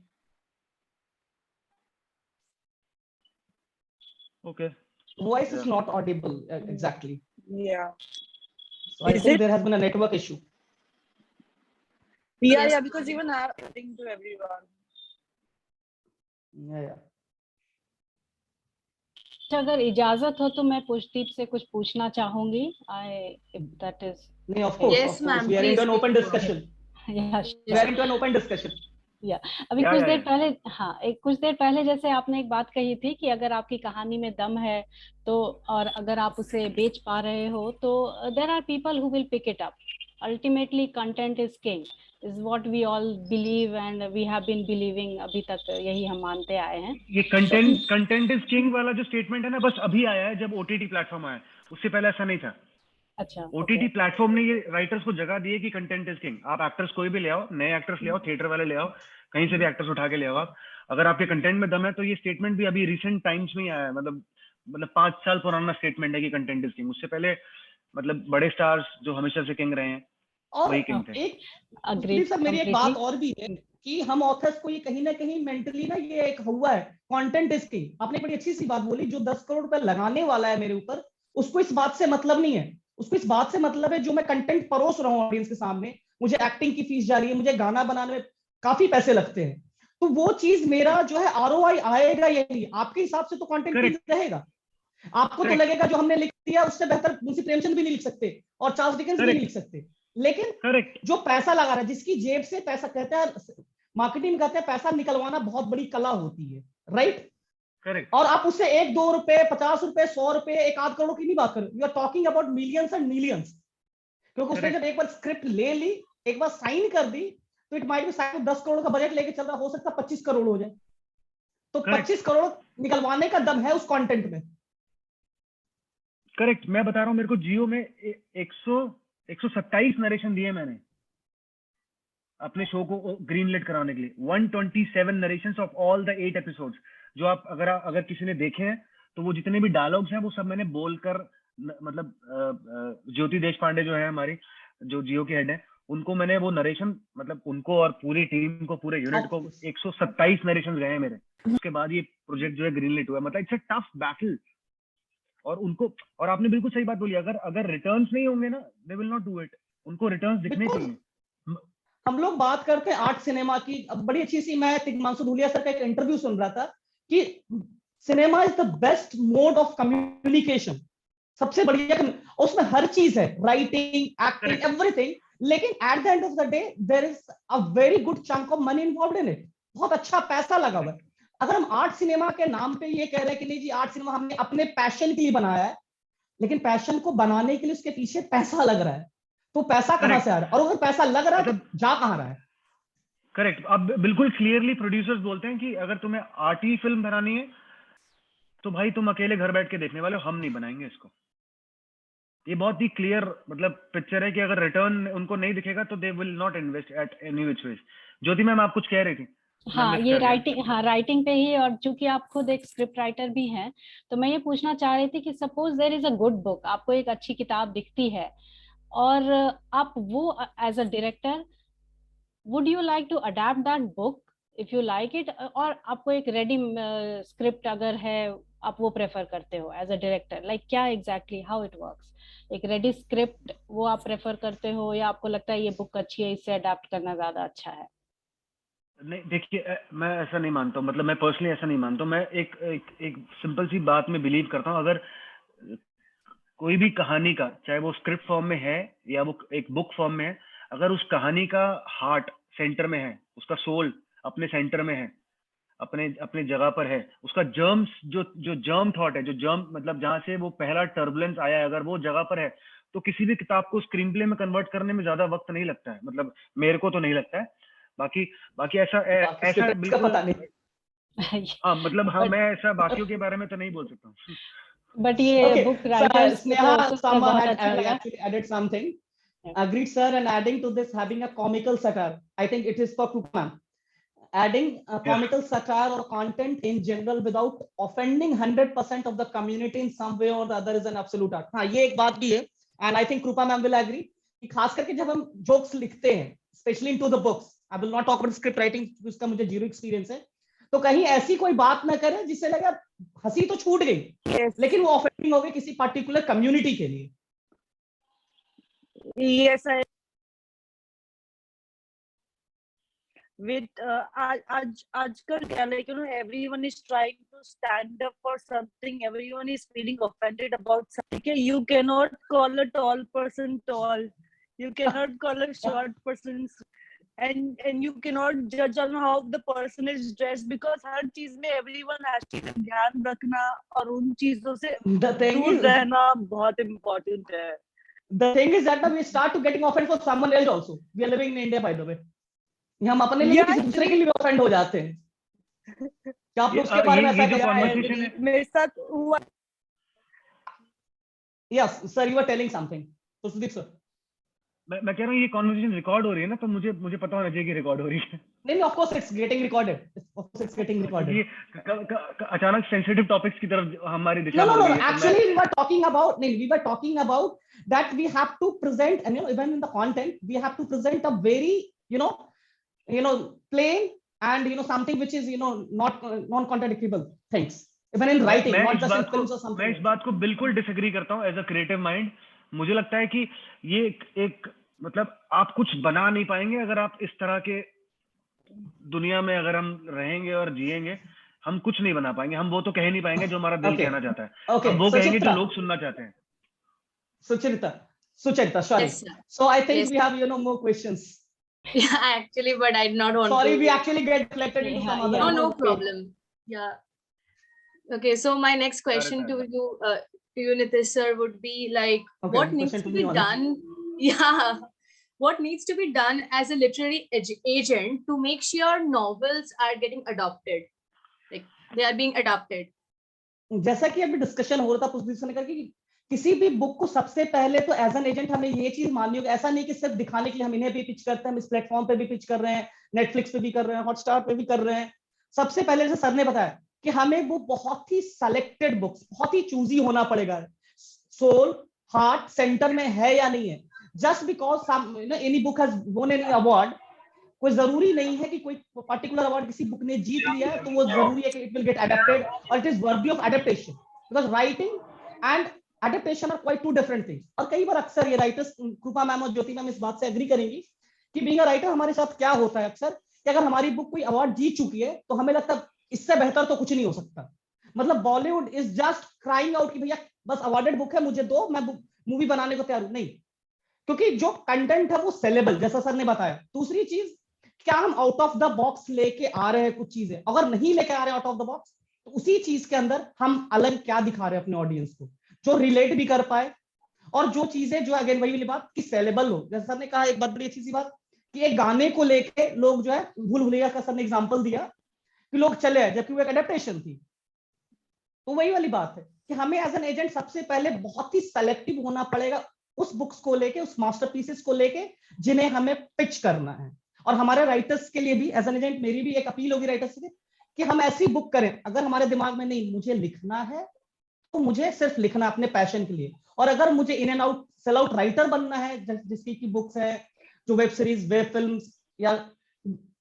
Okay. Voice is Yeah. not audible exactly. Yeah. So I Is think it? there has been a network issue. Yeah, Yes. yeah, because even I'm talking to everyone. Yeah. अगर इजाजत हो तो मैं पुष्पदीप से कुछ पूछना चाहूंगी. If that is No, of course, Yes, of course. ma'am, We are into an please, open please. discussion. yeah, We are into an open discussion. अभी या, कुछ या, देर या। पहले कुछ देर पहले जैसे आपने एक बात कही थी कि अगर आपकी कहानी में दम है तो और अगर आप उसे बेच पा रहे हो तो there are people who will pick it up. Ultimately content is king is what we all believe and we have been believing. अभी तक यही हम मानते आए हैं. ये कंटेंट इज किंग वाला जो स्टेटमेंट है ना, बस अभी आया है जब ओटीटी प्लेटफॉर्म आया. उससे पहले ऐसा नहीं था. अच्छा. ओटीटी प्लेटफॉर्म ने ये राइटर्स को जगह दी है कि कंटेंट इज किंग. आप एक्टर्स कोई भी ले आओ, नए एक्टर्स ले आओ, थिएटर वाले ले आओ, कहीं से भी एक्टर्स उठा के ले आओ आप. अगर आपके कंटेंट में दम है तो ये स्टेटमेंट भी अभी रिसेंट टाइम्स में ही आया है. मतलब 5 साल पुराना स्टेटमेंट है कि कंटेंट इज किंग. उससे पहले मतलब बड़े स्टार्स जो हमेशा से किंग रहे हैं और वही किंग थे. एक Agreed सर मेरी एक बात completely. और भी है कि हम ऑथर्स को ये कहीं ना कहीं मेंटली ना ये एक हुआ है कंटेंट इज किंग. आपने बड़ी अच्छी सी बात बोली. जो 10 करोड़ रुपए लगाने वाला है मेरे ऊपर, उसको इस बात से मतलब नहीं है. उसको इस बात से मतलब है जो मैं कंटेंट परोस रहा हूँ ऑडियंस के सामने, मुझे एक्टिंग की फीस जा रही है, मुझे गाना बनाने में काफी पैसे लगते हैं, तो वो चीज मेरा जो है आरओआई आएगा या नहीं. आपके हिसाब से तो कंटेंट किंग रहेगा. आपको तो लगेगा जो हमने लिख दिया उससे बेहतर मुंशी प्रेमचंद भी नहीं लिख सकते और चार्ल्स डिकेंस भी नहीं लिख सकते. लेकिन करेक्ट. जो पैसा लगा रहा है, जिसकी जेब से पैसा, कहते हैं मार्केटिंग कहते हैं पैसा निकलवाना बहुत बड़ी कला होती है, राइट. करेक्ट. और आप उससे 1-2 रुपए, 50 रुपए, 100 रुपए, 1-8 करोड़ की नहीं बात करो. You are talking about millions and millions. क्योंकि उसने जब एक बार स्क्रिप्ट ले ली, एक बार साइन कर दी, तो it might be sign 10 crore का बजट लेके चल रहा, हो सकता है 25 करोड़ हो जाए. तो 25 करोड़ निकलवाने का दम है उस कंटेंट में. करेक्ट. मैं बता रहा हूँ, मेरे को जियो में 127 नरेशन दिए मैंने अपने शो को ग्रीनलाइट कराने के लिए. 127 narrations of all the 8 episodes. जो आप अगर किसी ने देखे हैं तो वो जितने भी डायलॉग्स हैं वो सब मैंने बोलकर, मतलब ज्योति देश पांडे जो है हमारी, जो जियो के हेड है, उनको मैंने वो नरेशन, मतलब उनको और पूरी टीम को, पूरे यूनिट को 127 नरेशन गए हैं मेरे. उसके बाद ये प्रोजेक्ट जो है ग्रीनलाइट हुआ. मतलब इट्स अ टफ बैटल. और उनको, और आपने बिल्कुल सही बात बोली, अगर रिटर्न्स नहीं होंगे ना, they will not do it. उनको रिटर्न्स दिखने चाहिए. हम लोग बात करते हैं आर्ट सिनेमा की. अब बड़ी अच्छी सी, मैं तिग्मांशु धूलिया सर का एक इंटरव्यू सुन रहा था कि cinema is the best mode of communication. सबसे बढ़िया, उसमें हर चीज है, राइटिंग, एक्टिंग, एवरीथिंग. लेकिन at the end of the day there is a very good chunk of money involved in it. बहुत अच्छा पैसा लगा हुआ है. अगर हम आर्ट सिनेमा के नाम पे ये कह रहे हैं कि नहीं जी आर्ट सिनेमा हमने अपने पैशन के लिए बनाया है, लेकिन पैशन को बनाने के लिए उसके पीछे पैसा लग रहा है, तो पैसा कहां से आ रहा है? और अगर पैसा लग रहा है तो जा कहां रहा है? करेक्ट. अब बिल्कुल क्लियरली प्रोड्यूसर्स बोलते हैं कि अगर तुम्हें आर्टी फिल्म बनानी है तो भाई तुम अकेले घर बैठ के देखने वाले हो, हम नहीं बनाएंगे इसको. ये बहुत ही क्लियर मतलब पिक्चर है कि अगर रिटर्न उनको नहीं दिखेगा तो they will not invest at any which ways. Jyoti ma'am, आप कुछ कह रही थी. ये राइटिंग पे ही. और चूंकि आप खुद एक स्क्रिप्ट राइटर भी हैं, तो मैं ये पूछना चाह रही थी कि suppose there is a good book, आपको एक अच्छी किताब दिखती है और आप वो as a director would you like to adapt that book if you like it, और आपको एक रेडी स्क्रिप्ट अगर है आप वो प्रेफर करते हो एज अ डायरेक्टर, लाइक क्या एग्जैक्टली हाउ इट वर्क्स? एक रेडी स्क्रिप्ट वो आप प्रेफर करते हो या आपको लगता है ये बुक अच्छी है, इससे अडैप्ट करना ज्यादा अच्छा है? नहीं, देखिए मैं ऐसा नहीं मानता हूँ. मतलब मैं पर्सनली ऐसा नहीं मानता हूँ. मैं एक सिंपल सी बात में बिलीव करता हूँ. अगर कोई भी कहानी का, चाहे वो स्क्रिप्ट फॉर्म में है या वो एक बुक फॉर्म में है, अगर उस कहानी का हार्ट सेंटर में है, उसका सोल अपने सेंटर में है, अपने जगह पर है, उसका जर्म्स जो जर्म थॉट है, जो जर्म मतलब जहां से वो पहला टर्बुलेंस आया है, अगर वो जगह पर है, तो किसी भी किताब को स्क्रीन प्ले में कन्वर्ट करने में ज्यादा वक्त नहीं लगता है. मतलब मेरे को तो नहीं लगता है. बाकी ऐसा बिल्कुल पता नहीं. हाँ, मतलब हाँ, मैं ऐसा बाकियों के बारे में तो नहीं बोल सकता हूँ. बट ये book writers Sneha Sama had actually added something. Agreed, sir. And adding to this, having a comical satire, I think it is for Kupa. adding comical satire or content in general without offending 100% of the community in some way or the other is an absolute art. हाँ, ये एक बात भी है, and I think Krupa ma'am will agree कि खास करके जब हम jokes लिखते हैं, especially into the books, I will not talk about script writing, उसका मुझे zero experience है, तो कहीं ऐसी कोई बात ना करें जिससे लगे हंसी तो छूट गई, Yes. लेकिन वो offending हो गई किसी particular community के लिए. Yes, I with आजकल क्या, like, you know, everyone is trying to stand up for something, everyone is feeling offended about something. You cannot call a tall person tall, you cannot call a short person, and you cannot judge on how the person is dressed, because हर चीज में everyone has to ध्यान रखना और उन चीजों से The thing दूर is, रहना बहुत important है. the thing is that we start to getting offended for someone else also. We are living in India, by the way. हम अपने लिए किसी दूसरे के लिए ऑफेंड हो जाते हैं. क्या आप उसके बारे में ऐसा कॉन्वर्सेशन है? मेरे साथ हुआ. Yes, sir, you were telling something. तो सुदीप सर. मैं कह रहा हूँ ये कॉन्वर्सेशन रिकॉर्ड हो रही है ना, तो मुझे पता होना चाहिए कि रिकॉर्ड हो रही है. नहीं, of course it's getting recorded. Of course it's getting recorded. ये अचानक सेंसिटिव टॉपिक्स की तरफ हमारी दिशा No. हो रही है. Actually, we were talking about that we have to present, and even in the content, we have to present a very, plain and something which is not non-contradictable things. Even in writing, not just in films or something. मैं इस बात को बिल्कुल disagree करता हूँ as a creative mind. मुझे लगता है कि ये एक मतलब आप कुछ बना नहीं पाएंगे अगर आप इस तरह के दुनिया में अगर हम रहेंगे और जिएंगे. हम कुछ नहीं बना पाएंगे. हम वो तो कह नहीं पाएंगे जो हमारा दिल कहना चाहता है. हम वो कहेंगे जो लोग सुनना चाहते हैं. Sucharita, sorry. Yes, sir. So I think Yes. we have more questions. Yeah, actually, but I did not want Sorry, to. we actually get reflected into some other. No problem. Yeah. Okay, so my next question to you, Nitish sir, would be like, Okay, what needs question to to be me only. done? Yeah. What needs to be done as a literary agent to make sure novels are getting adopted? Like they are being adopted. जैसा कि अभी discussion हो रहा था position का कि किसी भी बुक को सबसे पहले तो एज एन एजेंट हमें ये चीज माननी होगी. ऐसा नहीं कि सिर्फ दिखाने के लिए हम इन्हें भी पिच करते हैं, हम इस प्लेटफॉर्म पे भी पिच कर रहे हैं, नेटफ्लिक्स पे भी कर रहे हैं, हॉटस्टार पे भी कर रहे हैं. सबसे पहले जैसे सर ने बताया कि हमें वो बहुत ही सेलेक्टेड बुक्स, बहुत ही चूजी होना पड़ेगा. सोल हार्ट सेंटर में है या नहीं है. Just because any book has won any award, कोई जरूरी नहीं है कि कोई पर्टिकुलर अवार्ड किसी बुक ने जीत लिया है तो वो जरूरी है कि इट विल गेट अडैप्टेड और it is worthy of adaptation. Because writing and adaptation are quite two different things. और कई बार अक्सर ये राइटर्स, कृपा मैम और ज्योति मैम इस बात से एग्री करेंगी कि बीइंग अ राइटर हमारे साथ क्या होता है अक्सर कि अगर हमारी बुक कोई अवार्ड जीत चुकी है तो हमें लगता है इससे बेहतर तो कुछ नहीं हो सकता. मतलब Bollywood is just crying out कि भैया बस अवार्डेड बुक है, मुझे दो, मैं मूवी बनाने को तैयार हूं. नहीं, क्योंकि जो कंटेंट है वो सेलेबल, जैसा सर ने बताया. दूसरी चीज, क्या हम आउट ऑफ द बॉक्स लेके आ रहे हैं कुछ चीजें. अगर नहीं लेके आ रहे आउट ऑफ द बॉक्स तो उसी चीज के अंदर हम अलग क्या दिखा रहे हैं अपने ऑडियंस को, जो रिलेट भी कर पाए और जो चीजें जो अगेन वही वाली बात कि सेलेबल हो. जैसे सर ने कहा एक बहुत बड़ी अच्छी सी बात कि एक गाने को लेके लोग जो है भूल भुलैया का सर ने एग्जांपल दिया कि लोग चले आए जबकि वो एक एडेप्टेशन थी. तो वही वाली बात है कि हमें एज एन एजेंट सबसे पहले बहुत ही सेलेक्टिव होना पड़ेगा उस बुक्स को लेके, उस मास्टरपीसेस को लेके जिन्हें हमें पिच करना है. और हमारे राइटर्स के लिए भी एज एन एजेंट मेरी भी एक अपील होगी राइटर्स से कि हम ऐसी बुक करें, अगर हमारे दिमाग में नहीं मुझे लिखना है तो मुझे सिर्फ लिखना अपने पैशन के लिए. और अगर मुझे in and out sell out writer बनना है, जिसकी की बुक्स है, जो वेब सीरीज, वेब फिल्म्स या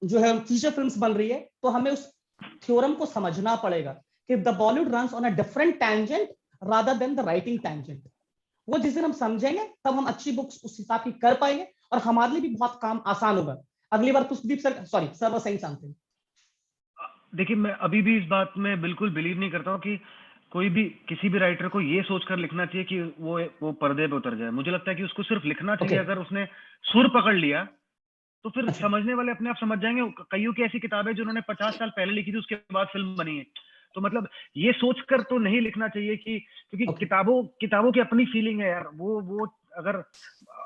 जो है फीचर फिल्म्स बन रही है, तो हमें उस थ्योरम को समझना पड़ेगा कि the Bollywood runs on a different tangent rather than the writing tangent. वो जिस दिन हम समझेंगे तब हम अच्छी बुक्स उस हिसाब की कर पाएंगे और हमारे लिए भी बहुत काम आसान होगा. अगली बार तो Sudeep sir, sorry sir was saying something. देखिए, मैं अभी भी इस बात में बिल्कुल बिलीव नहीं करता हूँ कि कोई भी किसी भी राइटर को ये सोचकर लिखना चाहिए कि वो पर्दे पे उतर जाए. मुझे लगता है कि उसको सिर्फ लिखना चाहिए. Okay. अगर उसने सुर पकड़ लिया तो फिर अच्छा. समझने वाले अपने आप समझ जाएंगे. कईयों की ऐसी किताबें जो उन्होंने 50 साल पहले लिखी थी उसके बाद फिल्म बनी है. तो मतलब ये सोचकर तो नहीं लिखना चाहिए कि क्योंकि Okay. किताबों की अपनी फीलिंग है यार. वो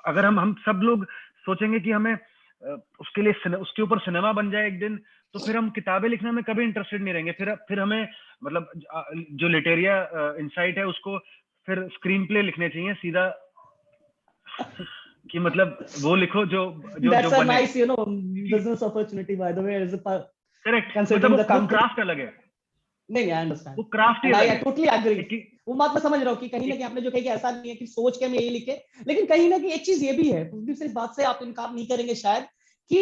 अगर हम सब लोग सोचेंगे कि हमें उसके ऊपर सिनेमा बन जाए एक दिन, तो फिर हम किताबें लिखने में कभी इंटरेस्टेड नहीं रहेंगे. फिर हमें मतलब जो लिटेरिया इनसाइट है उसको फिर स्क्रीन प्ले लिखने चाहिए सीधा कि मतलब वो लिखो जो That's a बने. nice business opportunity by the way. Correct, considering मतलब the वो country. क्राफ्ट अलग है, नहीं आई अंडरस्टैंड, वो क्राफ्ट ही आई अलग है टोटली एग्री। कि वो बात मैं समझ रहा हूँ कि कहीं ना कहीं आपने जो कही कि ऐसा नहीं है कि सोच के हम यही लिखे, लेकिन कहीं ना कहीं एक चीज ये भी है, इस बात से आप इनकार नहीं करेंगे शायद, कि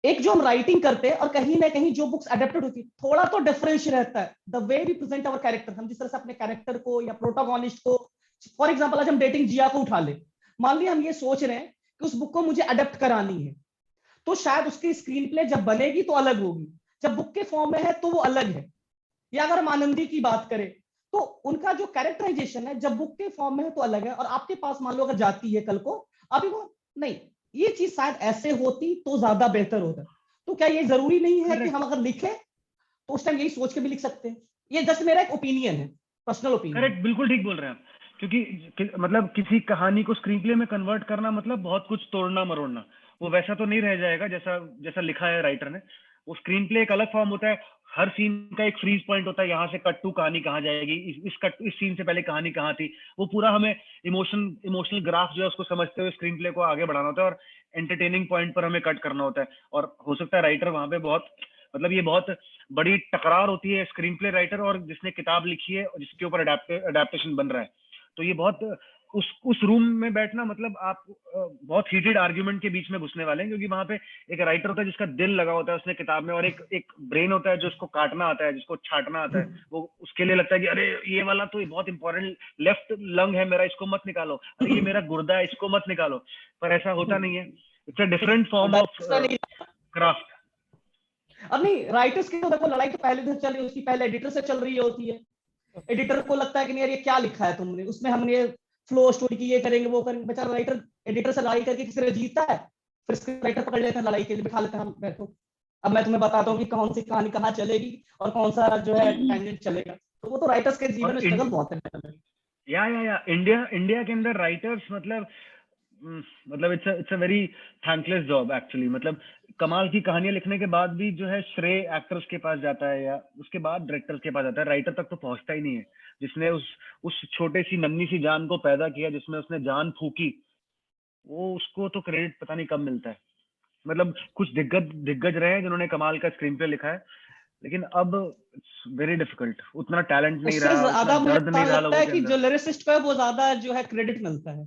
एक जो हम राइटिंग करते हैं और कहीं ना कहीं जो बुक्स अडेप्टेड होती है थोड़ा तो डिफरेंस रहता है, the way we present our character, हम जिस तरह से अपने कैरेक्टर को या प्रोटोगोनिस्ट को, फॉर एग्जांपल आज हम डेटिंग जिया को उठा ले, मान लिया हम ये सोच रहे हैं कि उस बुक को मुझे अडेप्ट करानी है, तो शायद उसकी स्क्रीन प्ले जब बनेगी तो अलग होगी, जब बुक के फॉर्म में है तो वो अलग है। या अगर हम आनंदी की बात करें तो उनका जो कैरेक्टराइजेशन है जब बुक के फॉर्म में है तो अलग है, और आपके पास मान लो अगर जाती है कल को, अभी वो नहीं, ये चीज शायद ऐसे होती तो ज्यादा बेहतर होता। तो क्या ये जरूरी नहीं है कि हम अगर लिखें तो उस टाइम यही सोच के भी लिख सकते हैं? ये जस्ट मेरा एक ओपिनियन है, पर्सनल ओपिनियन। करेक्ट, बिल्कुल ठीक बोल रहे हैं आप, क्योंकि मतलब किसी कहानी को स्क्रीन प्ले में कन्वर्ट करना मतलब बहुत कुछ तोड़ना मरोड़ना, वो वैसा तो नहीं रह जाएगा जैसा जैसा लिखा है राइटर ने। वो स्क्रीन प्ले एक अलग फॉर्म होता है, हर सीन का एक फ्रीज पॉइंट होता है, यहाँ से कट टू कहानी कहाँ जाएगी, इस सीन से पहले कहानी कहाँ थी, वो पूरा हमें इमोशनल ग्राफ जो है उसको समझते हुए स्क्रीन प्ले को आगे बढ़ाना होता है, और एंटरटेनिंग पॉइंट पर हमें कट करना होता है। और हो सकता है राइटर वहां पे बहुत, मतलब ये बहुत बड़ी टकरार होती है स्क्रीन प्ले राइटर और जिसने किताब लिखी है और जिसके ऊपर अडेप्टेशन बन रहा है। तो ये बहुत उस रूम में बैठना, मतलब आप बहुत हीटेड आर्ग्यूमेंट के बीच में घुसने वाले हैं, क्योंकि वहां पे एक राइटर होता है जिसका दिल लगा होता है उसने किताब में, और एक ब्रेन होता है जो उसको काटना आता है, जिसको छाटना आता है। वो उसके लिए लगता है कि अरे ये वाला तो बहुत इंपॉर्टेंट लेफ्ट लंग है मेरा, इसको मत निकालो, अरे ये मेरा गुर्दा है इसको मत निकालो। पर ऐसा होता नहीं है, it's a different form of craft. अब नहीं, राइटर्स की तो देखो लड़ाई तो पहले से चल रही, उसकी पहले एडिटर से चल रही होती है। एडिटर को लगता है कि नहीं यार ये क्या लिखा है तुमने, उसमें हमने ये फ्लो स्टोरी की ये करेंगे वो करेंगे, बेचारा राइटर एडिटर से लड़ाई करके किसी तरह जीतता है, फिर स्क्रिप्ट राइटर पकड़ लेते हैं लड़ाई के लिए, बिठा लेते हैं, हम बैठो अब मैं तुम्हें बताता हूँ कि कौन सी कहानी कहाँ चलेगी और कौन सा जो है टेंजेंट चलेगा। तो वो तो राइटर्स के जीवन में स्ट्रगल बहुत है। या इंडिया के अंदर राइटर्स मतलब it's a very thankless job actually. मतलब कमाल की कहानियां लिखने के बाद भी जो है श्रेय एक्टर्स के पास जाता है या उसके बाद डायरेक्टर्स के पास जाता है, राइटर तक तो पहुंचता ही नहीं है जिसने उस छोटे सी नन्ही सी जान को पैदा किया, जिसमें उसने जान फूकी, वो उसको तो क्रेडिट पता नहीं कब मिलता है। मतलब कुछ दिग्गज रहे हैं जिन्होंने कमाल का स्क्रीन प्ले लिखा है, लेकिन अब इट्स वेरी डिफिकल्ट, उतना टैलेंट नहीं उससे रहा, उतना ज्यादा मुझे दर्द नहीं रहा लगता लोगों है के कि जो अंदर। लिरिसिस्ट को है वो ज्यादा जो है क्रेडिट मिलता है।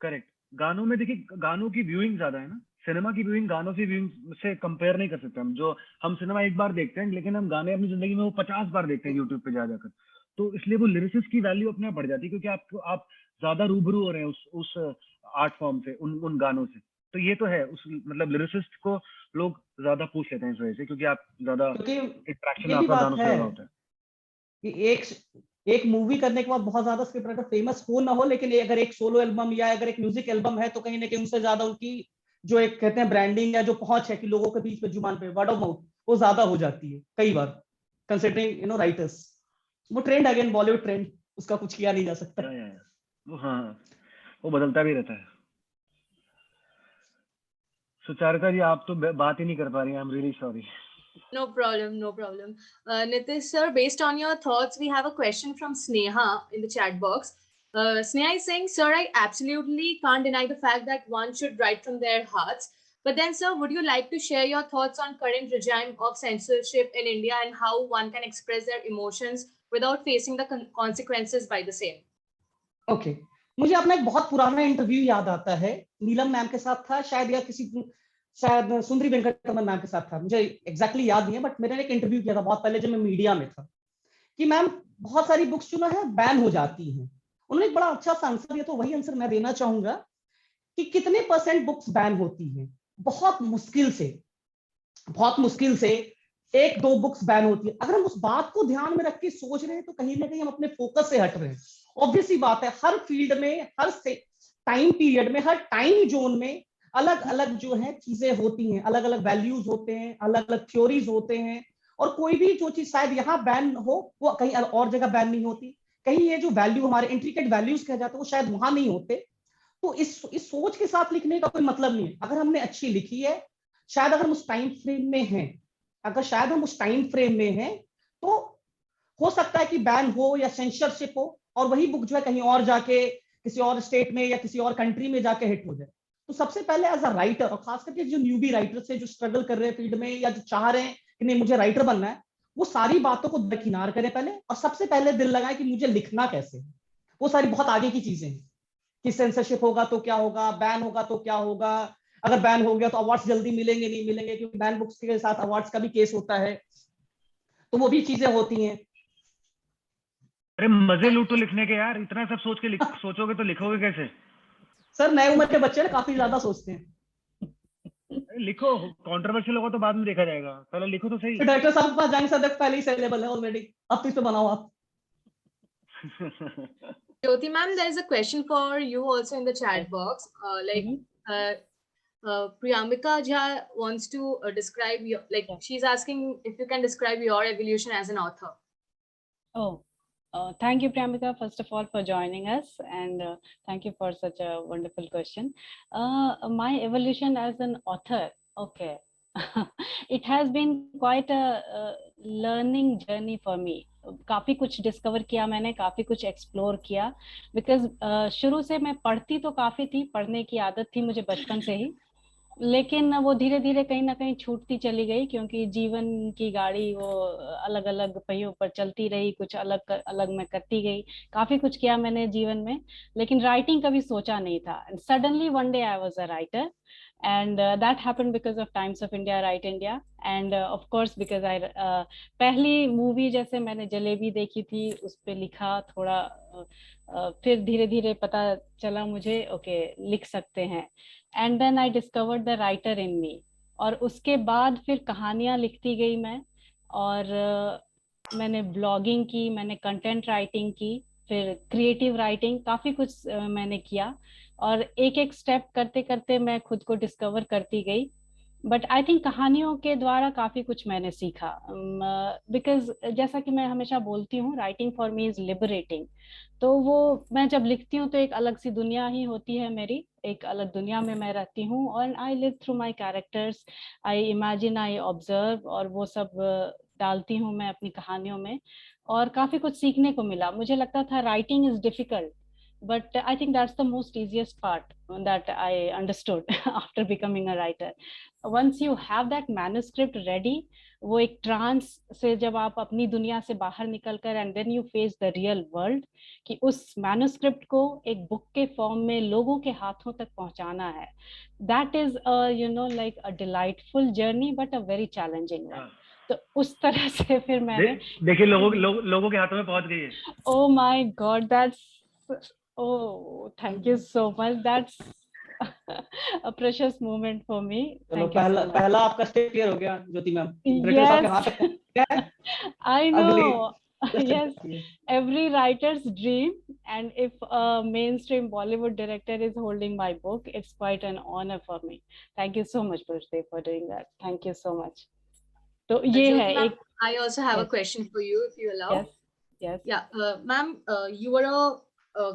करेक्ट, गानों में देखिए, गानों की व्यूइंग ज्यादा है ना, सिनेमा की व्यूइंग गानों की व्यूइंग से कंपेयर नहीं कर सकते हम। जो हम सिनेमा एक बार देखते हैं, लेकिन हम गाने अपनी जिंदगी में वो 50 बार देखते हैं यूट्यूब पे जा जाकर। तो इसलिए वो लिरिसिस्ट की वैल्यू अपने आप बढ़ जाती है, क्योंकि आप ज्यादा रूबरू हो रहे हैं उस आर्ट फॉर्म से, उन गानों से। तो ये तो है, उस मतलब लिरिसिस्ट को लोग ज्यादा पूछ लेते हैं इस वजह से, क्योंकि आप ज्यादा क्योंकि इंटरेक्शन ये भी आपका बात गानों से है ज्यादा होता है। कि एक मूवी करने के बाद बहुत ज्यादा स्क्रिप्ट राइटर फेमस हो ना हो, लेकिन अगर एक सोलो एल्बम या अगर एक म्यूजिक एल्बम है तो कहीं ना कहीं उनसे ज्यादा उनकी जो एक कहते हैं ब्रांडिंग या जो पहुंच है कि लोगों के बीच में जुबान पे वर्ड ऑफ माउथ वो ज्यादा हो जाती है कई बार, कंसिडरिंग राइटर्स। वो ट्रेंड अगेन बॉलीवुड ट्रेंड, उसका कुछ किया नहीं जा सकता। वो हाँ, वो बदलता भी रहता है। सुचारिता जी, आप तो बात ही नहीं कर पा रही हैं, I am really sorry. No problem, no problem. Nitish sir, based on your thoughts, we have a question from Sneha in the chat box. Sneha is saying, sir, I absolutely can't deny the fact that one should write from their hearts. But then, sir, would you like to share your thoughts on current regime of censorship in India and how one can express their emotions without facing the consequences by the same? Okay, मुझे अपना एक बहुत पुराना interview याद आता है, नीलम ma'am के साथ था शायद, या शायद सुंदरी वेंकटरमन मैम के साथ था, मुझे एग्जैक्टली याद नहीं है, बट मैंने एक इंटरव्यू किया था बहुत पहले जब मैं मीडिया में था, कि मैम बहुत सारी बुक्स जो है बैन हो जाती हैं। उन्होंने एक बड़ा अच्छा सा आंसर दिया, तो वही आंसर मैं देना चाहूंगा कि कितने % बुक्स बैन होती हैं। बहुत मुश्किल से 1-2 बुक्स बैन होती है। अगर हम उस बात को ध्यान में रख के सोच रहे हैं तो कहीं ना कहीं हम अपने फोकस से हट रहे हैं। ऑब्वियसली बात है, हर फील्ड में, हर टाइम पीरियड में, हर टाइम जोन में अलग अलग जो है चीजें होती हैं, अलग अलग वैल्यूज होते हैं, अलग अलग थ्योरीज होते हैं, और कोई भी जो चीज शायद यहाँ बैन हो वो कहीं और जगह बैन नहीं होती। कहीं ये जो वैल्यू हमारे इंट्रिकेट वैल्यूज कहे जाते हैं वो शायद वहां नहीं होते। तो इस सोच के साथ लिखने का कोई मतलब नहीं है। अगर हमने अच्छी लिखी है, शायद अगर हम उस टाइम फ्रेम में हैं, तो हो सकता है कि बैन हो या सेंसरशिप हो, और वही बुक जो है कहीं और जाके किसी और स्टेट में या किसी और कंट्री में जाके हिट हो जाए। तो सबसे पहले एज अ राइटर, और खास करके जो न्यूबी राइटर्स है, जो स्ट्रगल कर रहे हैं फील्ड में या जो चाह रहे हैं कि नहीं मुझे राइटर बनना है, वो सारी बातों को दरकिनार करें पहले, और सबसे पहले दिल लगाए कि मुझे लिखना कैसे है। वो सारी बहुत आगे की चीजें हैं कि सेंसरशिप होगा तो क्या होगा, बैन होगा तो क्या होगा, अगर बैन हो गया तो अवार्ड्स जल्दी मिलेंगे नहीं मिलेंगे, क्योंकि बैन बुक्स के साथ अवार्ड्स का भी केस होता है, तो वो भी चीजें होती हैं। अरे मजे लूटो लिखने के यार, इतना सब सोच के सोचोगे तो लिखोगे कैसे? सर नए उम्र के बच्चे ना काफी ज्यादा सोचते हैं। लिखो, कंट्रोवर्शियल होगा तो बाद में देखा जाएगा, पहले लिखो तो सही। फिर डायरेक्टर साहब के पास जाएंगे, सर पहले ही अवेलेबल है ऑलरेडी, अब तो इस पे बनाओ आप। Jyoti ma'am, there is a question for you also in the chat box. Priyambika Jha wants to describe your, like, she's asking if you can describe your evolution as an author. Thank you, Priyambika, first of all, for joining us, and thank you for such a wonderful question. My evolution as an author, okay. It has been quite a learning journey for me. काफी कुछ discover किया मैंने, काफी कुछ explore किया, because शुरू से मैं पढ़ती तो काफी थी, पढ़ने की आदत थी मुझे बचपन से ही, लेकिन वो धीरे धीरे कहीं ना कहीं छूटती चली गई, क्योंकि जीवन की गाड़ी वो अलग अलग पहियों पर चलती रही, कुछ अलग अलग मैं करती गई, काफी कुछ किया मैंने जीवन में, लेकिन राइटिंग कभी सोचा नहीं था। Suddenly one day I was a writer, and that happened because of Times of India, Write India, and of course because I पहली मूवी जैसे मैंने जलेबी देखी थी, उस पे लिखा थोड़ा, फिर धीरे धीरे पता चला मुझे ओके लिख सकते हैं, and then I discovered the writer in me, और उसके बाद फिर कहानियां लिखती गई मैं, और मैंने ब्लॉगिंग की, मैंने कंटेंट राइटिंग की, फिर क्रिएटिव राइटिंग, काफी कुछ मैंने किया, और एक एक स्टेप करते करते मैं खुद को डिस्कवर करती गई। बट आई थिंक कहानियों के द्वारा काफी कुछ मैंने सीखा, बिकॉज जैसा कि मैं हमेशा बोलती हूँ, writing for me is liberating. तो वो मैं जब लिखती हूँ तो एक अलग सी दुनिया ही होती है मेरी, एक अलग दुनिया में मैं रहती हूँ, और I live through my characters, I imagine, I observe, और वो सब डालती हूँ मैं अपनी कहानियों में, और काफी कुछ सीखने को मिला। मुझे लगता था writing is difficult, but I think that's the most easiest part that I understood after becoming a writer. Once you have that manuscript ready, वो एक ट्रांस से जब आप अपनी दुनिया से बाहर निकलकर and then you face the real world, कि उस मैन्युस्क्रिप्ट को एक बुक के फॉर्म में लोगों के हाथों तक पहुंचाना है, that is you know like a delightful journey but a very challenging one. तो उस तरह से फिर मैंने देखिए लोगों के हाथों में पहुंच गई है। Oh my God, that's oh, thank you so much. That's a precious moment for me. चलो Thank you so much. पहला आपका स्टेप क्लियर हो गया ज्योति ma'am, Yes, I know. Yes, अगली every writer's dream, and if a mainstream Bollywood director is holding my book, it's quite an honor for me. Thank you so much, Pushdev, for doing that. Thank you so much. तो ये है Jyoti ma'am, एक, I also have a yes, question for you, if you allow. yes, yes. Yeah, ma'am, you were a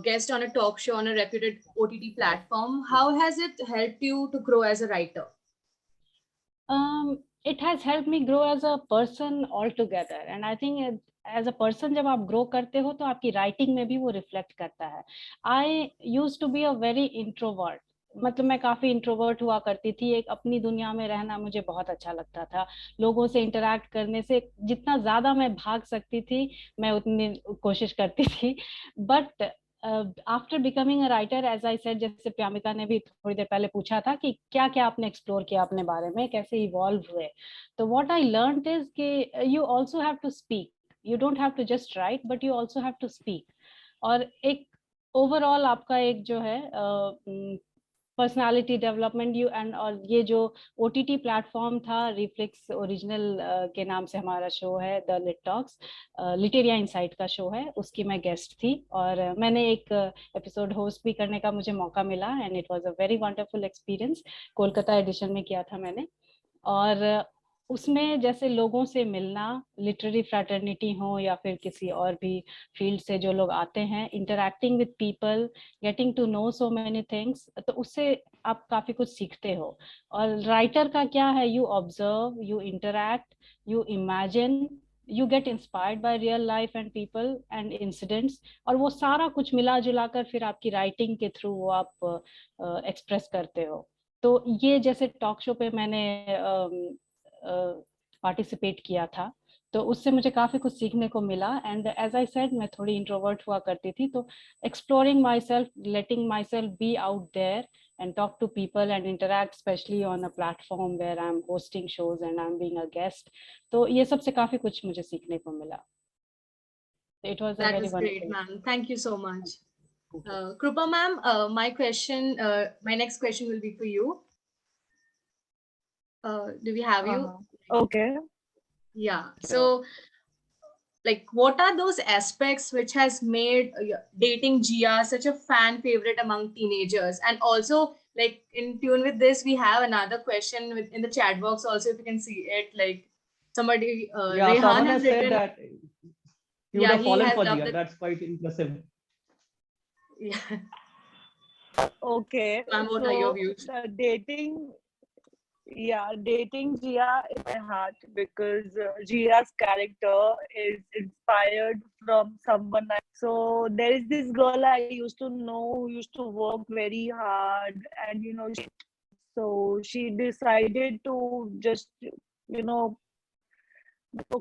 guest on a talk show on a reputed OTT platform. How has it helped you to grow as a writer? It has helped me grow as a person altogether, and I think as a person जब आप grow करते हो तो आपकी writing में भी वो reflect करता है. I used to be a very introvert. मतलब मैं काफी इंट्रोवर्ट हुआ करती थी, एक अपनी दुनिया में रहना मुझे बहुत अच्छा लगता था, लोगों से इंटरेक्ट करने से जितना ज्यादा मैं भाग सकती थी मैं उतनी कोशिश करती थी। But after becoming a writer, as I said, जैसे प्रियंका ने भी थोड़ी देर पहले पूछा था कि क्या क्या आपने एक्सप्लोर किया अपने बारे में, कैसे इवॉल्व हुए, तो व्हाट आई लर्नड इज कि you also have to speak, you don't have to just write but you also have to speak, और एक ओवरऑल आपका एक जो है पर्सनालिटी डेवलपमेंट यू एंड, और ये जो ओटीटी प्लेटफॉर्म था, रिफ्लेक्स ओरिजिनल के नाम से हमारा शो है, द लिट टॉक्स, लिटेरिया इनसाइट का शो है, उसकी मैं गेस्ट थी, और मैंने एक एपिसोड होस्ट भी करने का मुझे मौका मिला, and it was a very wonderful experience. Kolkata edition में किया था मैंने, और उसमें जैसे लोगों से मिलना, लिटरेरी फ्रैटर्निटी हो या फिर किसी और भी फील्ड से जो लोग आते हैं, interacting with people, getting to know so many things, तो उससे आप काफी कुछ सीखते हो। और राइटर का क्या है, you observe, you interact, you imagine, you get inspired by real life and people and incidents, और वो सारा कुछ मिला जुला कर फिर आपकी राइटिंग के थ्रू वो आप एक्सप्रेस करते हो। तो ये जैसे टॉक शो पे मैंने पार्टिसिपेट किया था, तो उससे मुझे काफी कुछ सीखने को मिला। एंड एज आई सेड, मैं थोड़ी इंट्रोवर्ट हुआ करती थी, तो exploring myself, letting myself be out there and talk to people and interact, especially on a platform where I'm hosting shows and I'm being a guest. तो ये सब से काफी कुछ मुझे सीखने को मिला. It was a That very was great, wonderful. ma'am. Thank you so much. Krupa ma'am, my next question will be for you. Do we have you? Okay. Yeah. So, like, what are those aspects which has made dating Jia such a fan favorite among teenagers? And also, like, in tune with this, we have another question in the chat box also, if you can see it. Like, somebody, Yeah, Rehan someone has has said written, that he would have he fallen has for loved Jia. it. That's quite impressive. Yeah. Okay. Ma'am, what are your So views? dating Jia in my heart because Jia's character is inspired from someone. So there is this girl I used to know who used to work very hard, and so she decided to just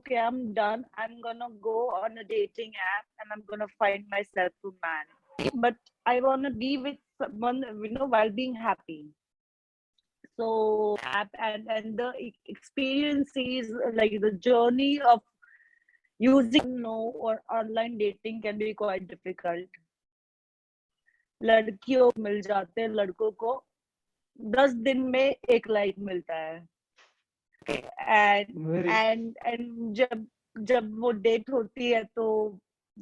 okay, I'm done. I'm gonna go on a dating app and I'm gonna find myself a man. But I wanna be with someone while being happy. So and the experience is like the journey of using or online dating can be quite difficult. लड़कियों मिल जाते हैं, लड़कों को 10 दिन में एक like मिलता है, and जब वो डेट होती है तो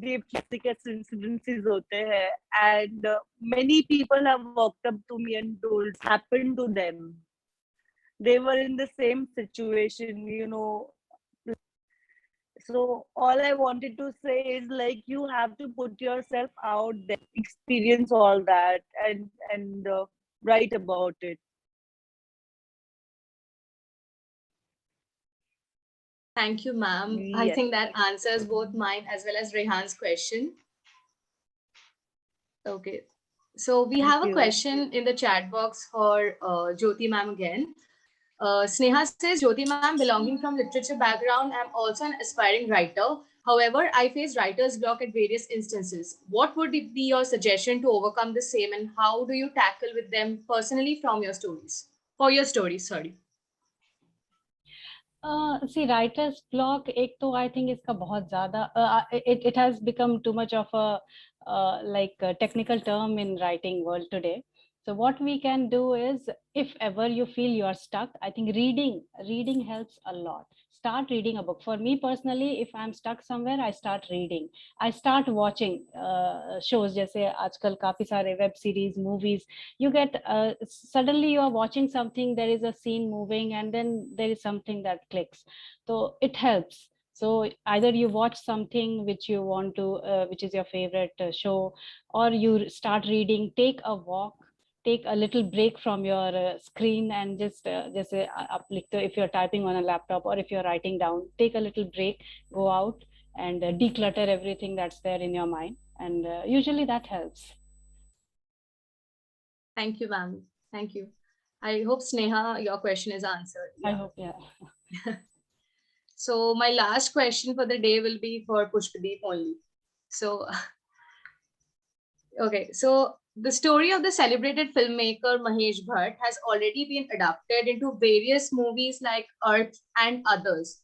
रेप के incidences होते हैं, and many people have walked up to me and told it's happened to them. They were in the same situation, So all I wanted to say is like you have to put yourself out there, experience all that, and write about it. Thank you, ma'am. I Yes. think that answers both mine as well as Rehan's question. Okay. So we have a question in the chat box for Jyoti ma'am again. Sneha says, Jyoti ma'am, belonging from literature background, I'm also an aspiring writer. However, I face writer's block at various instances. What would be your suggestion to overcome the same, and how do you tackle with them personally from your stories? For your stories, sorry. See, writer's block, एक तो I think इसका बहुत ज़्यादा it has become too much of a like a technical term in writing world today. So what we can do is, if ever you feel you are stuck, I think reading helps a lot. Start reading a book. For me personally, if I'm stuck somewhere, I start reading. I start watching shows. जैसे आजकल काफी सारे web series, movies. You get suddenly you are watching something, there is a scene moving, and then there is something that clicks. So it helps. So either you watch something which you want to, which is your favorite show, or you start reading. Take a walk. Take a little break from your screen and just if you're typing on a laptop or if you're writing down, take a little break, go out and declutter everything that's there in your mind, and usually that helps. Thank you, ma'am. Thank you. I hope, Sneha, your question is answered. I hope, yeah. So my last question for the day will be for Pushpadeep only. So, okay, so the story of the celebrated filmmaker Mahesh Bhatt has already been adapted into various movies like Earth and others.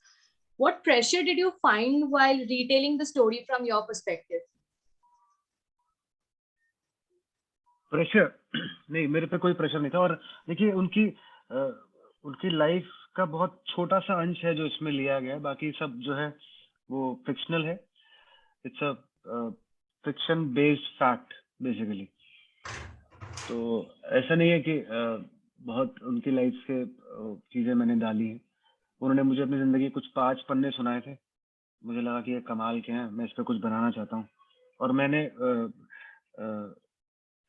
What pressure did you find while retelling the story from your perspective? Pressure नहीं, मेरे पे कोई pressure नहीं था। और देखिए, उनकी life का बहुत छोटा सा अंश है जो इसमें लिया गया है, बाकी सब जो है वो फिक्शनल है। It's a fiction based fact basically. तो ऐसा नहीं है कि बहुत उनकी लाइफ से चीजें मैंने डाली हैं। उन्होंने मुझे अपनी जिंदगी कुछ 5 पन्ने सुनाए थे, मुझे लगा कि ये कमाल के हैं, मैं इस पे कुछ बनाना चाहता हूँ। और मैंने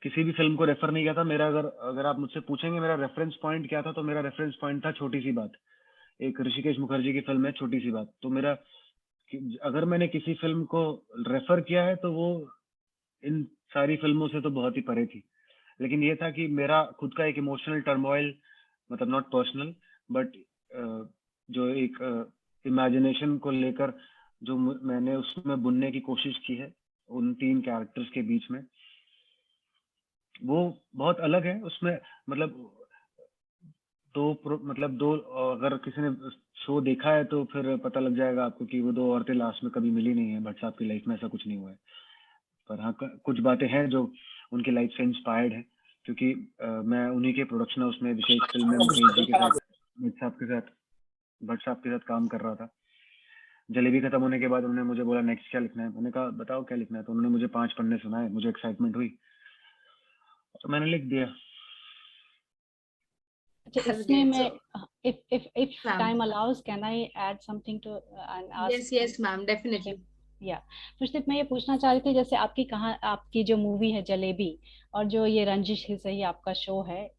किसी भी फिल्म को रेफर नहीं किया था। मेरा अगर आप मुझसे पूछेंगे मेरा रेफरेंस पॉइंट क्या था, तो मेरा रेफरेंस पॉइंट था छोटी सी बात। एक ऋषिकेश मुखर्जी की फिल्म है छोटी सी बात। तो मेरा कि अगर मैंने किसी फिल्म को रेफर किया है तो वो इन सारी फिल्मों से तो बहुत ही परे थी, लेकिन ये था कि मेरा खुद का एक इमोशनल टर्मोइल, मतलब नॉट पर्सनल बट जो एक इमेजिनेशन को लेकर जो मैंने उसमें बुनने की कोशिश की है उन 3 कैरेक्टर्स के बीच में, वो बहुत अलग है। उसमें मतलब दो, अगर किसी ने शो देखा है तो फिर पता लग जाएगा आपको कि वो 2 औरतें लास्ट में कभी मिली नहीं है। भट्ट साहब की लाइफ में ऐसा कुछ नहीं हुआ है, पर हाँ कुछ बातें हैं जो उनकी लाइफ से इंस्पायर्ड है, क्योंकि मैं उन्हीं के प्रोडक्शन हाउस में विशेष फिल्म में मुकेश जी के साथ, भट्ट साहब के साथ काम कर रहा था। जलेबी खत्म होने के बाद उन्होंने मुझे बोला नेक्स्ट क्या लिखना है, मैंने कहा बताओ क्या लिखना है, तो उन्होंने मुझे 5 पन्ने सुनाए, मुझे एक्साइटमेंट हुई तो मैंने लिख दिया। अच्छा, That's इसमें great. मैं So, if ma'am. time allows, can I add something to and ask? Yes, ma'am, definitely. या तो सिर्फ मैं ये पूछना चाह रही थी, जैसे आपकी जो मूवी है जलेबी और जो ये रंजिश ही सही आपका शो है,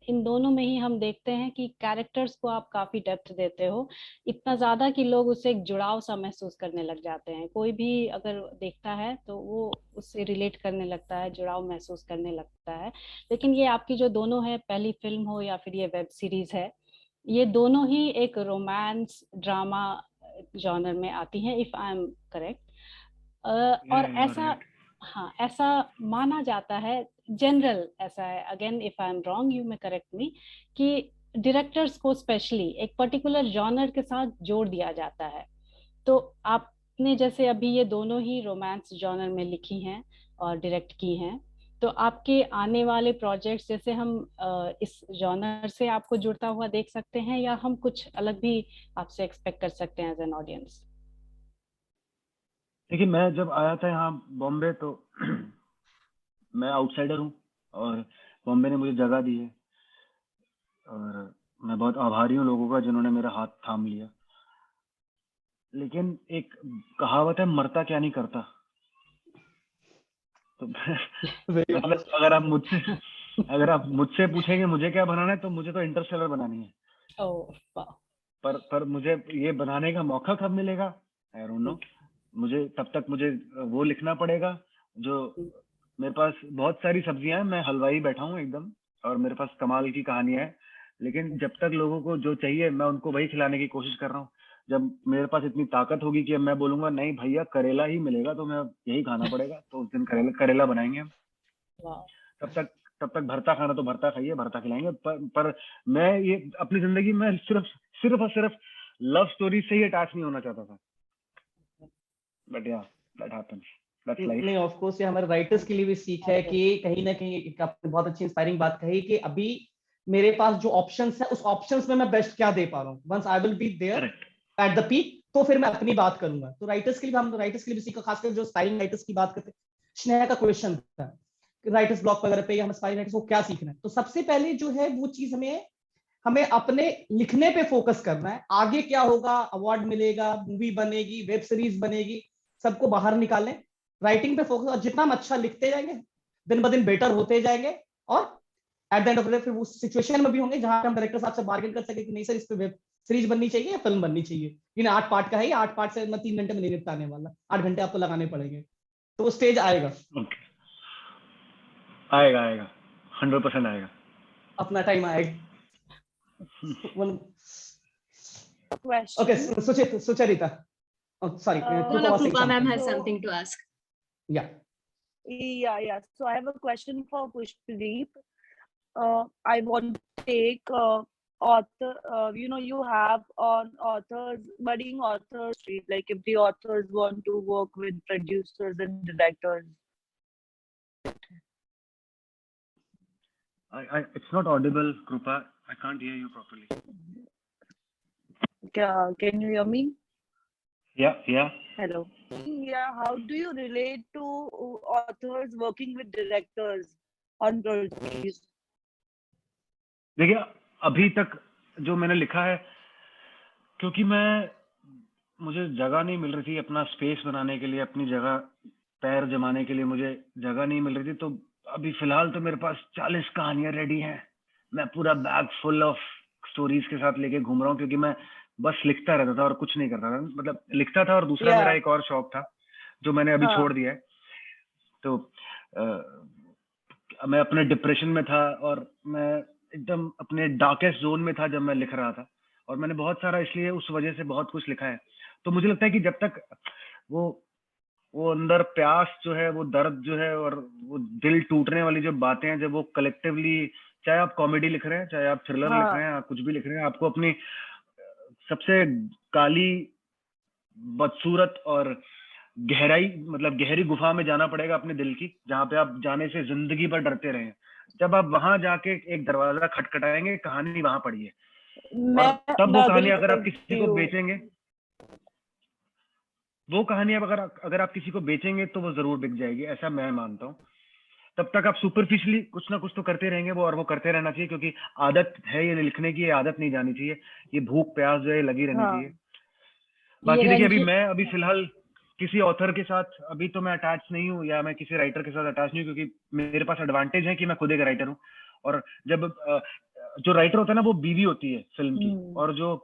इन दोनों में ही हम देखते हैं कि कैरेक्टर्स को आप काफी डेप्थ देते हो, इतना ज्यादा कि लोग उससे एक जुड़ाव सा महसूस करने लग जाते हैं। कोई भी अगर देखता है तो वो उससे रिलेट करने लगता है, जुड़ाव महसूस करने लगता है। लेकिन ये आपकी जो दोनों है, पहली फिल्म हो या फिर ये वेब सीरीज है, ये दोनों ही एक रोमांस ड्रामा जॉनर में आती हैं, इफ आई एम करेक्ट। और ऐसा, हाँ, ऐसा माना जाता है, जनरल ऐसा है, again if I am wrong you may correct मी, कि डायरेक्टर्स को स्पेशली एक पर्टिकुलर जॉनर के साथ जोड़ दिया जाता है। तो आपने जैसे अभी ये दोनों ही रोमांस जॉनर में लिखी हैं और डायरेक्ट की हैं, तो आपके आने वाले प्रोजेक्ट्स जैसे हम इस जॉनर से आपको जुड़ता हुआ देख सकते हैं, या हम कुछ अलग भी आपसे एक्सपेक्ट कर सकते हैं एज एन ऑडियंस? देखिए, मैं जब आया था यहाँ बॉम्बे तो मैं आउटसाइडर हूँ और बॉम्बे ने मुझे जगह दी है, और मैं बहुत आभारी हूँ लोगों का जिन्होंने मेरा हाथ थाम लिया। लेकिन एक कहावत है, मरता क्या नहीं करता। तो मतलब अगर आप मुझसे पूछेंगे मुझे क्या बनाना है, तो मुझे तो इंटरस्टेलर बनानी है। पर मुझे ये बनाने का मौका कब मिलेगा, आई डोंट नो। मुझे तब तक मुझे वो लिखना पड़ेगा जो मेरे पास बहुत सारी सब्जियां हैं, मैं हलवाई बैठा हूँ एकदम, और मेरे पास कमाल की कहानियां है, लेकिन जब तक लोगों को जो चाहिए मैं उनको वही खिलाने की कोशिश कर रहा हूँ। जब मेरे पास इतनी ताकत होगी कि मैं बोलूंगा नहीं भैया करेला ही मिलेगा, तो मैं यही खाना पड़ेगा, तो उस दिन करेला बनाएंगे हम। तब तक भरता खाना तो भरता खाइए, भरता खिलाएंगे। पर मैं ये अपनी जिंदगी में सिर्फ और सिर्फ लव स्टोरी से ही अटैच नहीं होना चाहता था, बट या दैट हैपेंस, दैट्स लाइफ। नहीं, ऑफ कोर्स ये हमारे राइटर्स के लिए भी सीख है कि कहीं ना कहीं एक आपने बहुत अच्छी इंस्पायरिंग बात कही कि अभी मेरे पास जो ऑप्शंस है उस ऑप्शंस में मैं बेस्ट क्या दे पा रहा हूँ। Once I will be there at the peak, तो फिर मैं अपनी बात करूंगा। तो राइटर्स के लिए हम राइटर्स के लिए भी सीखा, खासकर जो एस्पायरिंग राइटर्स की बात करते हैं। स्नेहा का क्वेश्चन था राइटर्स ब्लॉग वगैरह पे, या हम एस्पायरिंग राइटर्स को क्या सीखना है, तो सबसे पहले जो है वो चीज हमें अपने लिखने पे फोकस करना है। आगे क्या होगा, अवार्ड मिलेगा, मूवी बनेगी, वेब सीरीज बनेगी, सबको बाहर निकालें, राइटिंग पे फोकस। और जितना हम अच्छा लिखते जाएंगे, दिन ब दिन बेटर होते जाएंगे, और eight the end of the day फिर उस सिचुएशन में भी होंगे जहां हम डायरेक्टर साहब से बार्गेन कर सके कि नहीं सर, इस पे वेब सीरीज बननी चाहिए या फिल्म बननी चाहिए। ये 8 पार्ट का है, 8 पार्ट से मैं 3 घंटे में नहीं निपटाने वाला, 8 घंटे आपको लगाने पड़ेंगे। तो वो स्टेज आएगा, आएगा 100% आएगा, अपना टाइम आएगा। Question. Okay, Sucharita. Oh, sorry. No, Krupa ma'am has something to ask. Yeah. So I have a question for Pushpreet. I want to take author. You have on authors, budding authors, like if the authors want to work with producers and directors. It's not audible, Krupa. I can't hear you properly. Can you hear me? Yeah. Hello. Yeah, how do you relate to authors working with directors on projects? देखिए, अभी तक जो मैंने लिखा है, क्योंकि मुझे जगह नहीं मिल रही थी अपना स्पेस बनाने के लिए, अपनी जगह पैर जमाने के लिए मुझे जगह नहीं मिल रही थी, तो अभी फिलहाल तो मेरे पास 40 कहानियां रेडी हैं। मैं पूरा बैग फुल ऑफ स्टोरीज के साथ लेके घूम रहा हूँ, क्योंकि मैं बस लिखता रहता था और कुछ नहीं करता था, मतलब लिखता था। और दूसरा Yeah. मेरा एक और शौक था जो मैंने अभी हाँ. छोड़ दिया है। तो मैं अपने डिप्रेशन में था और मैं एकदम अपने डार्केस्ट जोन में था जब मैं लिख रहा था, और मैंने बहुत सारा इसलिए उस वजह से बहुत कुछ लिखा है। तो मुझे लगता है कि जब तक वो अंदर प्यास जो है, वो दर्द जो है, और वो दिल टूटने वाली जो बातें हैं, जब वो कलेक्टिवली, चाहे आप कॉमेडी लिख रहे हैं, चाहे आप थ्रिलर लिख रहे हैं, आप कुछ भी लिख रहे हैं, आपको अपनी सबसे काली, बदसूरत और गहराई, मतलब गहरी गुफा में जाना पड़ेगा अपने दिल की, जहाँ पे आप जाने से जिंदगी भर डरते रहे। जब आप वहां जाके एक दरवाजा खटखटाएंगे, कहानी वहां पड़ी है, और तब वो कहानी अगर आप किसी को बेचेंगे, वो कहानी अब अगर आप किसी को बेचेंगे तो वो जरूर बिक जाएगी, ऐसा मैं मानता हूँ। तब तक आप सुपरफिशियली कुछ ना कुछ तो करते रहेंगे वो, और वो करते रहना चाहिए, क्योंकि आदत है ये लिखने की, ये आदत नहीं जानी चाहिए, ये भूख प्यास जो है लगी रहनी हाँ. चाहिए। बाकी देखिए, अभी फिलहाल किसी ऑथर के साथ अभी तो मैं अटैच नहीं हूँ, या मैं किसी राइटर के साथ अटैच नहीं हूँ, क्योंकि मेरे पास एडवांटेज है कि मैं खुद एक राइटर हूँ। और जब जो राइटर होता है ना, वो बीवी होती है फिल्म की, और जो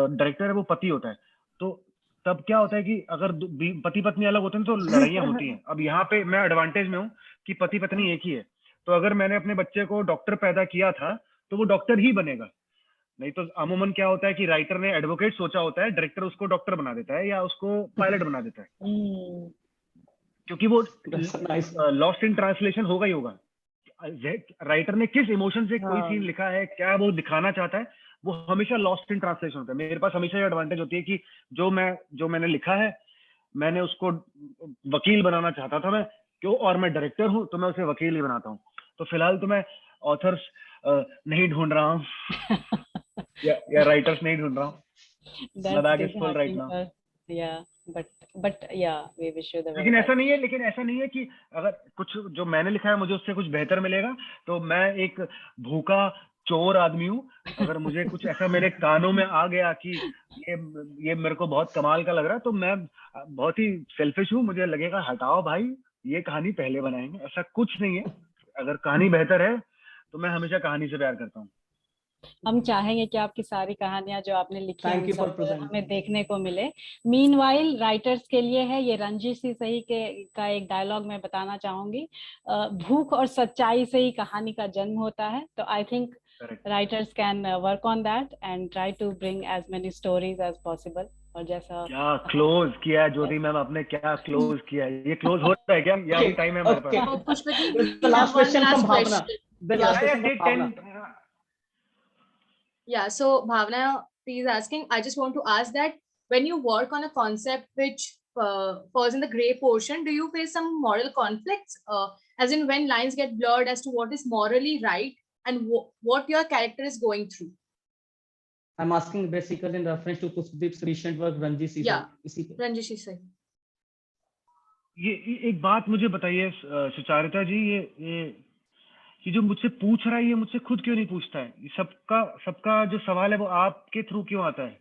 डायरेक्टर है वो पति होता है। तो तब क्या होता है कि अगर पति पत्नी अलग होते हैं तो लड़ाइयाँ होती हैं। अब यहाँ पे मैं एडवांटेज में हूँ कि पति पत्नी एक ही है, तो अगर मैंने अपने बच्चे को डॉक्टर पैदा किया था तो वो डॉक्टर ही बनेगा। नहीं तो अमूमन क्या होता है कि राइटर ने एडवोकेट सोचा होता है, डायरेक्टर उसको डॉक्टर बना देता है या उसको पायलट बना देता है, क्योंकि वो लॉस्ट इन ट्रांसलेशन होगा ही होगा। राइटर ने किस इमोशन से कोई सीन लिखा है, क्या वो दिखाना चाहता है, वो हमेशा लॉस्ट इन ट्रांसलेशन होता है। मेरे पास हमेशा ये एडवांटेज होती है कि जो मैंने लिखा है, मैंने उसको वकील बनाना चाहता था मैं, क्यों, और मैं डायरेक्टर हूँ तो मैं उसे वकील ही बनाता हूँ। तो फिलहाल तो मैं ऑथर्स नहीं ढूंढ रहा हूँ या राइटर्स नहीं ढूंढ रहा हूँ। Ladakh is full right now. लेकिन ऐसा नहीं है कि अगर कुछ जो मैंने लिखा है मुझे उससे कुछ बेहतर मिलेगा, तो मैं एक भूखा चोर आदमी हूँ। अगर मुझे कुछ ऐसा मेरे कानों में आ गया कि ये मेरे को बहुत कमाल का लग रहा है, तो मैं बहुत ही सेल्फिश हूँ, मुझे लगेगा हटाओ भाई, ये कहानी पहले बनाएंगे। ऐसा कुछ नहीं है, अगर कहानी बेहतर है तो मैं हमेशा कहानी से प्यार करता हूँ। हम चाहेंगे कि आपकी सारी कहानियां जो आपने लिखी हैं सब हमें देखने को मिले। मीनवाइल राइटर्स के लिए है ये रंजिश सी सही का एक डायलॉग मैं बताना चाहूंगी, भूख और सच्चाई से ही कहानी का जन्म होता है। तो I think writers can work on that and try to bring as many stories as possible. और जैसा क्या क्लोज किया है ज्योति मैम आपने, क्या क्लोज किया है। ये क्लोज हो रहा है क्या, या अभी टाइम है हमारे पास? Pushpati, The last question from Bhavna. The last Yeah, question from Bhavna. Yeah, so Bhavna is asking, I just want to ask that when you work on a concept which falls in the gray portion, do you face some moral conflicts? As in when lines get blurred as to what is morally right and what your character is going through? I'm asking basically in reference to Pushpat's recent work, Ranjish Sisai. Yeah, Ranjish Sisai. ये एक बात मुझे बताइए सुचारिता जी, ये जो मुझसे पूछ रहा है, ये मुझसे खुद क्यों नहीं पूछता है? ये सबका जो सवाल है वो आपके थ्रू क्यों आता है?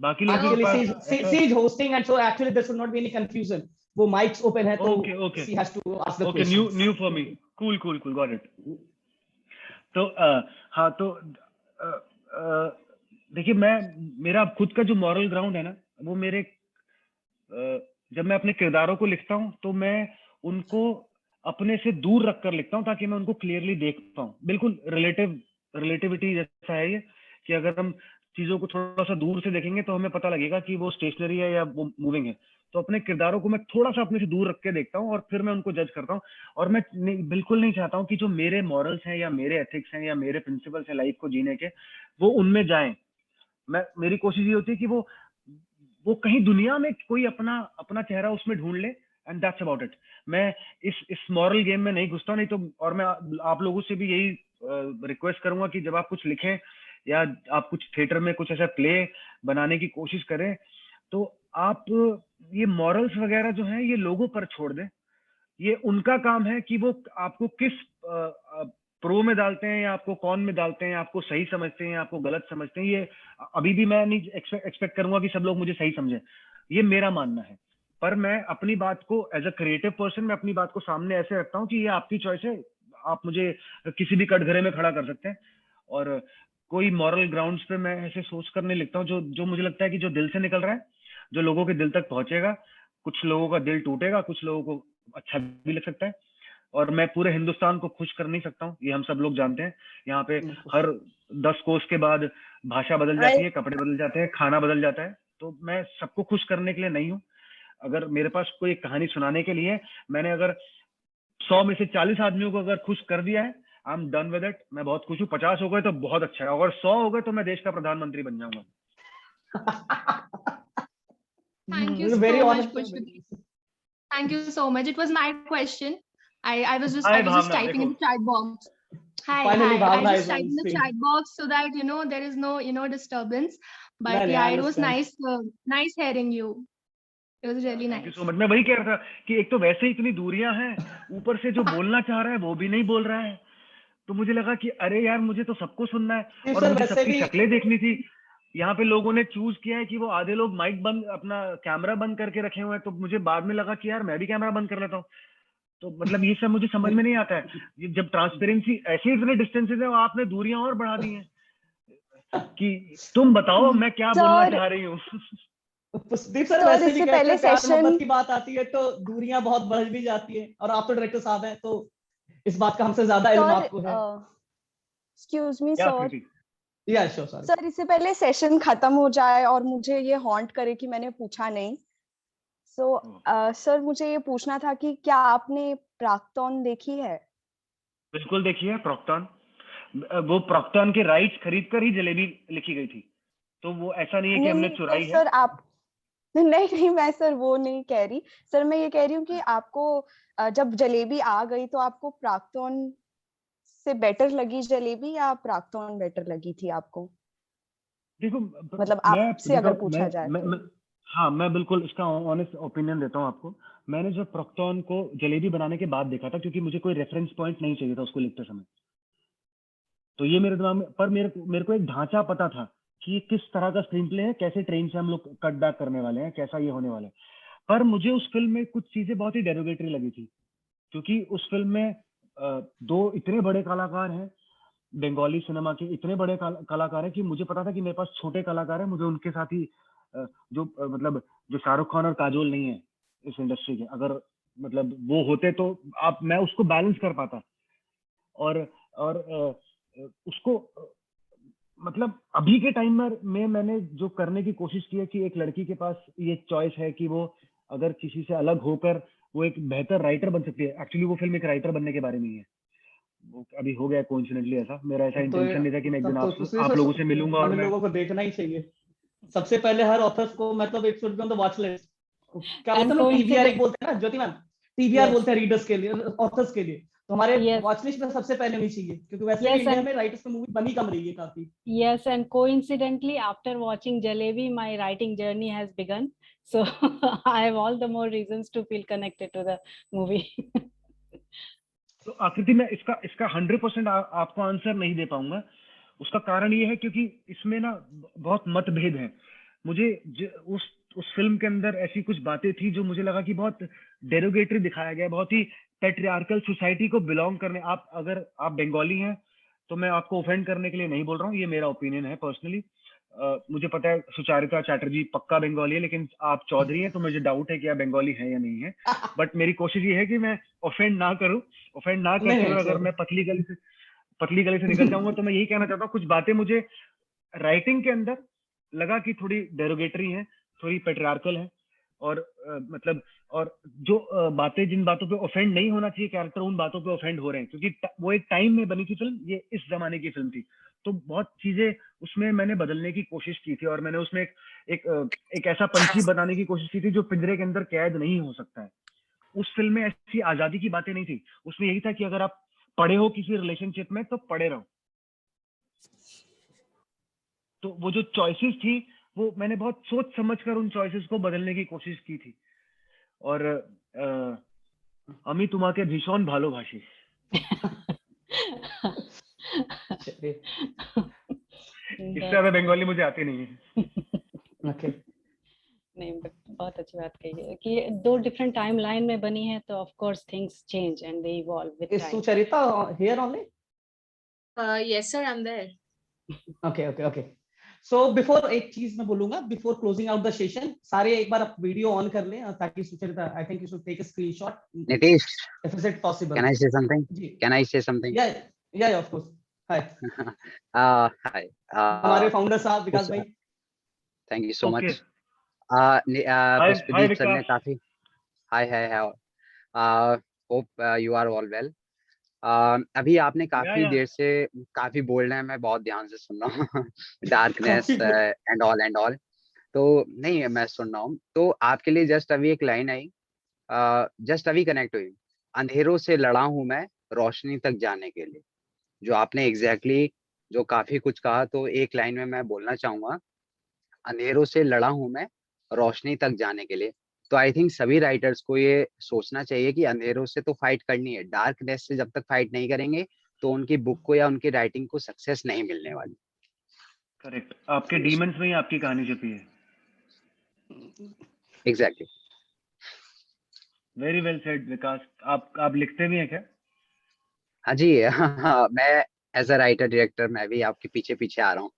बाकी लोगों के पास she is hosting and so actually there should not be any confusion. वो mics open है तो okay. she has to ask the okay, questions. new for me. Cool, got it. तो हाँ, तो देखिए, मेरा खुद का जो मॉरल ग्राउंड है ना, वो मेरे जब मैं अपने किरदारों को लिखता हूँ तो मैं उनको अपने से दूर रखकर लिखता हूँ ताकि मैं उनको क्लियरली देख पाऊँ। बिल्कुल रिलेटिविटी जैसा है ये, कि अगर हम चीजों को थोड़ा सा दूर से देखेंगे तो हमें पता लगेगा कि वो स्टेशनरी है या वो मूविंग है। तो अपने किरदारों को मैं थोड़ा सा अपने से दूर रख के देखता हूँ और फिर मैं उनको जज करता हूँ। और मैं बिल्कुल नहीं चाहता हूँ कि जो मेरे मॉरल्स हैं या मेरे एथिक्स हैं या मेरे प्रिंसिपल्स हैं लाइफ को जीने के, वो उनमें जाएं। मेरी कोशिश ये होती है कि वो कहीं दुनिया में कोई अपना चेहरा उसमें ढूंढ ले, एंड दैट्स अबाउट इट। मैं इस मॉरल गेम में नहीं घुसता, नहीं तो। और मैं आप लोगों से भी यही रिक्वेस्ट करूंगा कि जब आप कुछ लिखें या आप कुछ थिएटर में कुछ ऐसा प्ले बनाने की कोशिश करें, तो आप ये मॉरल्स वगैरह जो हैं ये लोगों पर छोड़ दें। ये उनका काम है कि वो आपको किस प्रो में डालते हैं या आपको कौन में डालते हैं, आपको सही समझते हैं, आपको गलत समझते हैं। ये अभी भी मैं नहीं एक्सपेक्ट करूंगा कि सब लोग मुझे सही समझें, ये मेरा मानना है। पर मैं अपनी बात को एज अ क्रिएटिव पर्सन, मैं अपनी बात को सामने ऐसे रखता हूँ कि ये आपकी चॉइस है, आप मुझे किसी भी कटघरे में खड़ा कर सकते हैं। और कोई मॉरल ग्राउंड्स पे मैं ऐसे सोच कर नहीं लिखता हूँ जो मुझे लगता है कि जो दिल से निकल रहा है, जो लोगों के दिल तक पहुंचेगा। कुछ लोगों का दिल टूटेगा, कुछ लोगों को अच्छा भी लग सकता है, और मैं पूरे हिंदुस्तान को खुश कर नहीं सकता हूँ, ये हम सब लोग जानते हैं। यहाँ पे हर 10 कोस के बाद भाषा बदल जाती है, कपड़े बदल जाते हैं, खाना बदल जाता है। तो मैं सबको खुश करने के लिए नहीं हूँ। अगर मेरे पास कोई कहानी सुनाने के लिए, मैंने अगर 100 में से 40 आदमियों को अगर खुश कर दिया है, I am done with it. मैं बहुत खुश हूँ। 50 हो गए तो बहुत अच्छा है, अगर 100 हो गए तो मैं देश का प्रधानमंत्री बन जाऊंगा। Thank you Very so much, honest. Pushpit. Thank you so much. It was my question. I was just hi I was just Bhavna, typing in देखो the chat box. Hi, Finally, hi. I Bhavna just is on typed in the screen. chat box so that there is no disturbance. But No, no, yeah, I it was understand. nice hearing you. It was really thank you nice. So much. मैं वही कह रहा था कि एक तो वैसे ही इतनी दूरियां हैं, ऊपर से जो बोलना चाह रहा है वो भी नहीं बोल रहा है। तो मुझे लगा कि अरे यार, मुझे तो सबको सुनना है शिव और सर मुझे वैसे सबकी भी शक्लें देखनी थी। यहाँ पे लोगों ने चूज किया है कि वो आधे लोग माइक बंद, अपना कैमरा बंद करके रखे हुए हैं। तो मुझे बाद में लगा कि यार मैं भी कैमरा बंद कर लेता हूँ। तो मतलब ये सब मुझे समझ में नहीं आता है। ये जब ट्रांसपेरेंसी ऐसे इतने डिस्टेंसेज है, आपने दूरियां और बढ़ा दी हैं कि तुम बताओ मैं क्या बोलना चाह रही हूँ। पुष्पदीप सर सर, वैसे भी इससे कहते पहले हैं प्यार मोहब्बत सेशन की बात आती है तो दूरियां बहुत बढ़ भी जाती है, और आप तो डायरेक्टर साहब हैं तो इस बात का हमसे ज्यादा इल्म सर, आपको है। एक्सक्यूज मी क्या सर, कृति? या श्योर सर। सर इससे पहले सेशन खत्म हो जाए और मुझे ये हॉन्ट करे कि मैंने पूछा नहीं, सर मुझे ये पूछना था कि क्या आपने प्राक्तन देखी है? बिल्कुल देखिए प्रॉक्टन। वो प्रॉक्टन के राइट्स खरीद कर ही जलेबी लिखी गई थी। तो वो ऐसा नहीं है कि हमने नहीं चुराई है। सर, आप नहीं, मैं सर वो नहीं कह रही। सर मैं ये कह रही हूँ कि आपको जब जलेबी आ गई तो आपको प्राक्तन से बेटर लगी जलेबी या प्राक्तन बेटर लगी थी आपको? देखो, मतलब मैं आपसे देखो अगर पूछा जाए तो। हाँ, मैं बिल्कुल इसका ऑनेस्ट ओपिनियन देता हूँ आपको। मैंने जो प्रॉक्टन को जलेबी बनाने के बाद देखा था, क्योंकि मुझे कोई रेफरेंस पॉइंट नहीं चाहिए था उसको लिखते समय। तो ये मेरे दिमाग में, पर मेरे को एक ढांचा पता था कि ये किस तरह का स्क्रीन प्ले है, कैसे ट्रेन से हम लोग कट बैक करने वाले हैं, कैसा ये होने वाला है। पर मुझे उस फिल्म में कुछ चीजें बहुत ही डेरोगेटरी लगी थी, क्योंकि उस फिल्म में दो इतने बड़े कलाकार हैं, बंगाली सिनेमा के इतने बड़े कलाकार हैं कि मुझे पता था कि मेरे पास छोटे कलाकार हैं। मुझे उनके साथ ही मतलब जो शाहरुख खान और काजोल नहीं है इस इंडस्ट्री के, अगर मतलब वो होते तो मैं उसको बैलेंस कर पाता। और उसको मतलब अभी के टाइम में मैंने जो करने की कोशिश की है कि एक लड़की के पास ये चॉइस है कि वो अगर किसी से अलग होकर वो एक बेहतर राइटर बन सकती है। एक्चुअली वो फिल्म एक राइटर बनने के बारे में ही है। वो अभी हो गया कोइंसिडेंटली ऐसा। मेरा ऐसा इंटेंशन नहीं था कि मैं एक दिन आप लोगों से मिलूंगा और मैं लोगों को देखना ही चाहिए। सबसे पहले हर ऑथर्स को मतलब एक should be on the watch list. क्या बोलते हैं, टीबीआर एक बोलते हैं ना ज्योति मैम, टीबीआर बोलते हैं रीडर्स के लिए, ऑथर्स के लिए। तो हमारे वॉच लिस्ट में सबसे पहले होनी चाहिए, क्योंकि वैसे भी इंडिया में राइटर्स की मूवी बनी कम रही है काफी। Yes, and coincidentally, after watching Jalebi, my writing journey has begun. So I have all the more reasons to feel connected to the movie. तो आकृति में इसका 100% आपको आंसर नहीं दे पाऊंगा। उसका कारण ये है क्योंकि इसमें ना बहुत मतभेद हैं। मुझे उस फिल्म के अंदर ऐसी कुछ बातें थी जो मुझे लगा कि बहुत डेरोगेटरी दिखाया गया, बहुत ही पैट्रियार्कल सोसाइटी को बिलोंग करने। अगर आप बंगाली हैं तो मैं आपको ऑफेंड करने के लिए नहीं बोल रहा हूँ, ये मेरा ओपिनियन है पर्सनली। मुझे पता है सुचारिता चैटर्जी पक्का बंगाली है, लेकिन आप चौधरी हैं तो मुझे डाउट है कि आप बंगाली हैं या नहीं है। बट मेरी कोशिश ये है कि मैं ऑफेंड ना करूं। ऑफेंड ना करते हुए अगर मैं पतली गली से निकल जाऊंगा तो मैं यही कहना चाहता हूँ, कुछ बातें मुझे राइटिंग के अंदर लगा कि थोड़ी डेरोगेटरी है, थोड़ी पेट्रियार्कल है, और मतलब और जो बातें, जिन बातों पे ऑफेंड नहीं होना चाहिए कैरेक्टर, उन बातों पे ऑफेंड हो रहे हैं, क्योंकि वो एक टाइम में बनी थी फिल्म, ये इस जमाने की फिल्म थी। तो बहुत चीजें उसमें मैंने बदलने की कोशिश की थी, और मैंने उसमें एक ऐसा पंछी बनाने की कोशिश की थी जो पिंजरे के अंदर कैद नहीं हो सकता है। उस फिल्म में ऐसी आजादी की बातें नहीं थी। उसमें यही था कि अगर आप पड़े हो किसी रिलेशनशिप में तो पड़े रहो। तो वो जो चॉइसेस थी वो मैंने बहुत सोच समझकर उन चॉइसेस को बदलने की कोशिश की थी। और अमी तुम्हारे भीषण भालोबासी। इससे ज्यादा बंगाली मुझे आती नहीं है। ओके, नहीं, बहुत अच्छी बात कही है कि दो डिफरेंट टाइमलाइन में बनी है, तो of course things change and they evolve with is time. Sucharita here only? Yes, sir, I'm there. Okay. So before एक चीज मैं बोलूंगा, before closing out the session, सारे एक बार आप वीडियो ऑन कर लें ताकि Sucharita, I think you should take a screenshot. Nitish, if is it possible. can I say something? जी. Can I say something? Yeah, of course. Hi. Hi. हमारे founder साहब विकास भाई. Thank you so Okay. much. Hi, Pushpdeep sir ने Vikas. काफी hope you are all well. अभी आपने काफी Yeah. देर से काफी बोल रहे हैं, मैं बहुत ध्यान से सुन रहा हूँ. Darkness and all. तो नहीं, मैं सुन रहा हूँ. तो आपके लिए जस्ट अभी एक लाइन आई, जस्ट अभी कनेक्ट हुई. अंधेरों से लड़ा हूं मैं रोशनी तक जाने के लिए. जो आपने एग्जैक्टली जो काफी कुछ कहा, तो एक लाइन में मैं बोलना चाहूंगा, अंधेरों से लड़ा हूं मैं रोशनी तक जाने के लिए. तो आई थिंक सभी राइटर्स को ये सोचना चाहिए कि अंधेरों से तो फाइट करनी है, डार्कनेस से जब तक फाइट नहीं करेंगे तो उनकी बुक को या उनकी राइटिंग को सक्सेस नहीं मिलने वाली. करेक्ट. आपके डीमंस में ही आपकी कहानी छुपी है. एग्जैक्टली. वेरी वेल सेड विकास. आप लिखते भी हैं क्या? हाँ जी. मैं एज अ राइटर डायरेक्टर मैं भी आपके पीछे पीछे आ रहा हूँ.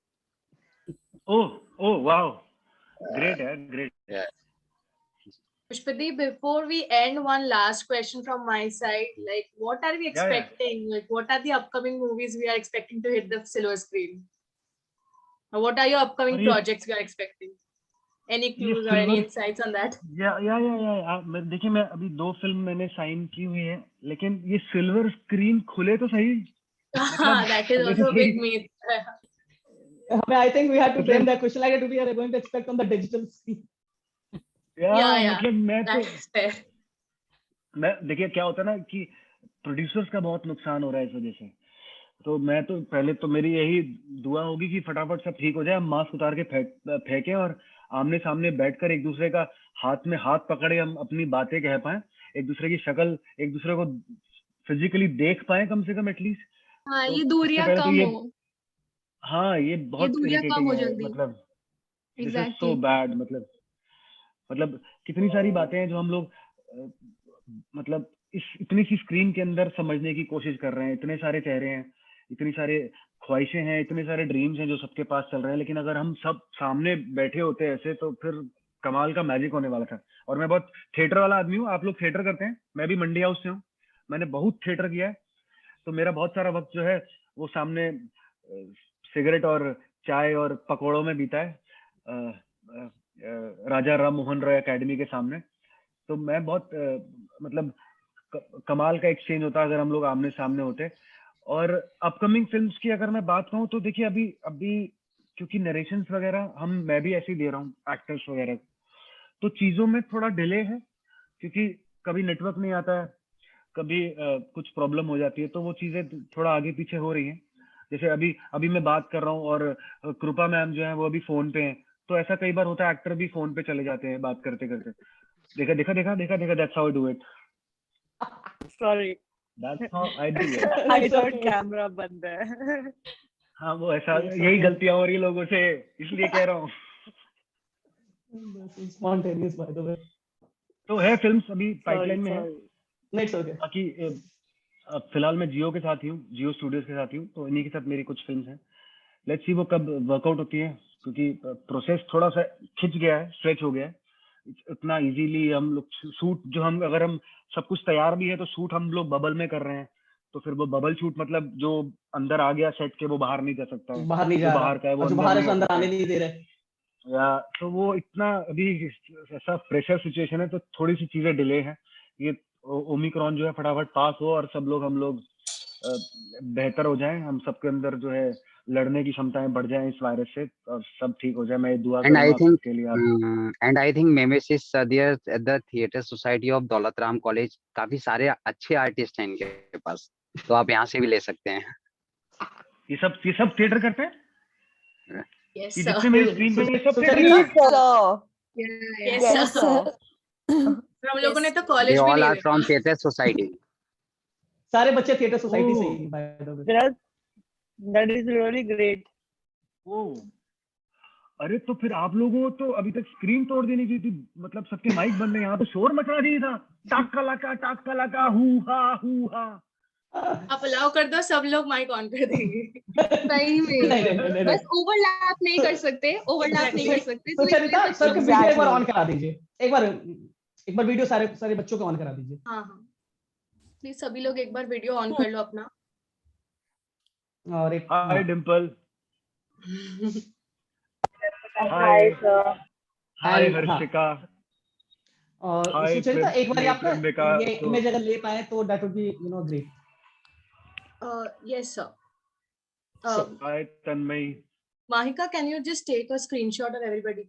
ओह वाओ, ग्रेट है, great. Pushpadeep, before we end, one last question from my side. Like, what are we expecting? Like, what are the upcoming movies we are expecting to hit the silver screen? Or what are your upcoming projects we are expecting? Any clues or any insights on that? या देखिए, मैं अभी 2 film मैंने sign की हुई है, लेकिन ये सिल्वर स्क्रीन खुले तो सही. That is also a big myth. I think we have to frame that question like we are going to expect on the digital screen. मतलब मैं देखिए क्या होता है ना कि प्रोड्यूसर्स का बहुत नुकसान हो रहा है इस वजह से. तो मैं तो पहले तो मेरी यही दुआ होगी कि फटाफट सब ठीक हो जाए, हम मास्क उतार के फेंकें और आमने सामने बैठकर एक दूसरे का हाथ में हाथ पकड़े हम अपनी बातें कह पाएं, एक दूसरे की शक्ल, एक दूसरे को फिजिकली देख पाएं कम से कम एटलीस्ट. हाँ, ये दूरियां कम हो. हाँ, ये बहुत इरिटेटिंग है. मतलब दिस इज सो बैड. मतलब कितनी सारी बातें हैं जो हम लोग मतलब इस इतनी सी स्क्रीन के अंदर समझने की कोशिश कर रहे हैं. इतने सारे चेहरे हैं, इतनी सारे ख्वाहिशें हैं, इतने सारे ड्रीम्स हैं जो सबके पास चल रहे हैं, लेकिन अगर हम सब सामने बैठे होते ऐसे तो फिर कमाल का मैजिक होने वाला था. और मैं बहुत थिएटर वाला आदमी हूँ. आप लोग थिएटर करते हैं, मैं भी मंडी हाउस से हूँ, मैंने बहुत थिएटर किया है. तो मेरा बहुत सारा वक्त जो है वो सामने सिगरेट और चाय और पकौड़ों में बीता है, राजा राम मोहन रॉय एकेडमी के सामने. तो मैं बहुत मतलब कमाल का एक्सचेंज होता अगर हम लोग आमने सामने होते. और अपकमिंग फिल्म्स की अगर मैं बात कहूँ तो देखिए अभी क्योंकि नरेशंस वगैरह मैं भी ऐसे ही दे रहा हूँ एक्टर्स वगैरह, तो चीजों में थोड़ा डिले है क्योंकि कभी नेटवर्क नहीं आता है, कभी कुछ प्रॉब्लम हो जाती है, तो वो चीजें थोड़ा आगे पीछे हो रही हैं. जैसे अभी मैं बात कर रहा हूँ और कृपा मैम जो है वो अभी फोन पे हैं, तो ऐसा कई बार होता है एक्टर भी फोन पे चले जाते हैं बात करते करते. देखा that's how I do it. Sorry, that's how I do it. I thought camera बंद है. हाँ, वो ऐसा यही गलतियां हो रही है लोगों से, इसलिए कह रहा हूँ. Spontaneous by the way. तो है फिल्म्स अभी पाइपलाइन में है. Next okay. बाकी फिलहाल मैं जियो के साथ ही हूँ, जियो स्टूडियोज के साथ ही हूँ, तो इन्हीं के साथ मेरी कुछ फिल्म्स हैं. लेट्स सी वो कब वर्कआउट होती है, क्योंकि प्रोसेस थोड़ा सा खिंच गया है, स्ट्रेच हो गया है. इतना इजीली हम लोग शूट जो अगर हम सब कुछ तैयार भी है तो शूट हम लोग बबल में कर रहे हैं, तो फिर वो बबल शूट मतलब जो अंदर आ गया सेट के वो बाहर नहीं जा सकता है, बाहर नहीं जा रहा, बाहर का है वो अंदर आने नहीं दे रहे. या तो वो इतना अभी ऐसा प्रेशर सिचुएशन है, तो थोड़ी सी चीजें डिले है. ये ओमिक्रॉन जो है फटाफट पास हो और सब लोग हम लोग बेहतर हो जाएं, हम सबके अंदर जो है लड़ने की क्षमताएं बढ़ जाएं इस वायरस से और सब ठीक हो जाए. मैं दुआ करूंगा आपके लिए. एंड आई थिंक मेमेसिस सदियर at the theatre society of Daulat Ram college, काफी सारे अच्छे आर्टिस्ट हैं इनके पास, तो आप यहाँ से भी ले सकते हैं. ये सब थिएटर करते हैं. Yes, जितने मेरी स्क्रीन पे ये सब Yes, sir. हम लोगों ने तो कॉलेज भी नहीं फ्रॉम थिएटर सोसाइटी. सारे बच्चे थिएटर सोसाइटी से ही by the way. That is really great. अरे तो फिर आप लोगों को तो अभी तक स्क्रीन तोड़ देनी चाहिए थी. मतलब सबके माइक बंद है, यहाँ तो शोर मचना चाहिए था. टाक कलाका हू हा. आप अलाउ कर दो, सब लोग माइक ऑन कर देंगे। सही में नहीं। बस ओवरलैप नहीं कर सकते, ओवरलैप नहीं कर सकते। तो चरिता इसलिए सर के वीडियो एक बार Exactly. ऑन करा दीजिए, एक बार वीडियो सारे बच्चों को ऑन करा दीजिए। हाँ प्लीज सभी लोग एक बार वीडियो ऑन कर लो अपना। और एक हाय Dimple, Hi, sir. Hi And, Harshika, और हाय सुचरिता एक बार आप ना प्रेमिका। ये तो इमेज अगर ले पाए तो that would be great. yes sir. Hi Tanmayi. Mahika, can you just take a screenshot of everybody,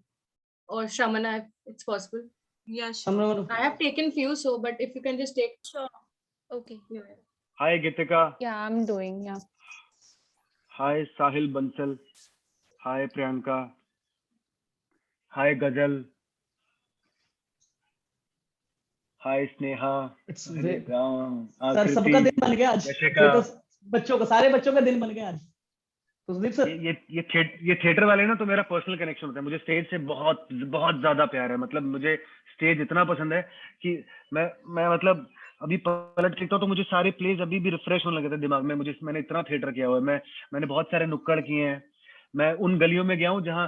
or Shramana if it's possible? Yeah, sure. I have taken few, so but if you can just take. Sure. Okay. Hi Geetika. Yeah, I'm doing. Yeah. हाय साहिल बंसल। हाय प्रियंका। हाय गजल। हाय Sneha. It's अरे great Ram, sir, सबका दिन बन गया आज। जैसे का ये तो बच्चों का, सारे बच्चों का दिन बन गया आज। तो सुदीप सर, ये थिएटर वाले ना तो मेरा पर्सनल कनेक्शन होता है। मुझे स्टेज से बहुत बहुत ज्यादा प्यार है। मतलब मुझे स्टेज इतना पसंद है कि मैं मतलब अभी पलट के तो मुझे सारे प्लेज अभी भी रिफ्रेश होने लगे थे दिमाग में। मैंने इतना थिएटर किया हुआ है। मैंने बहुत सारे नुक्कड़ किए हैं। मैं उन गलियों में गया हूँ जहाँ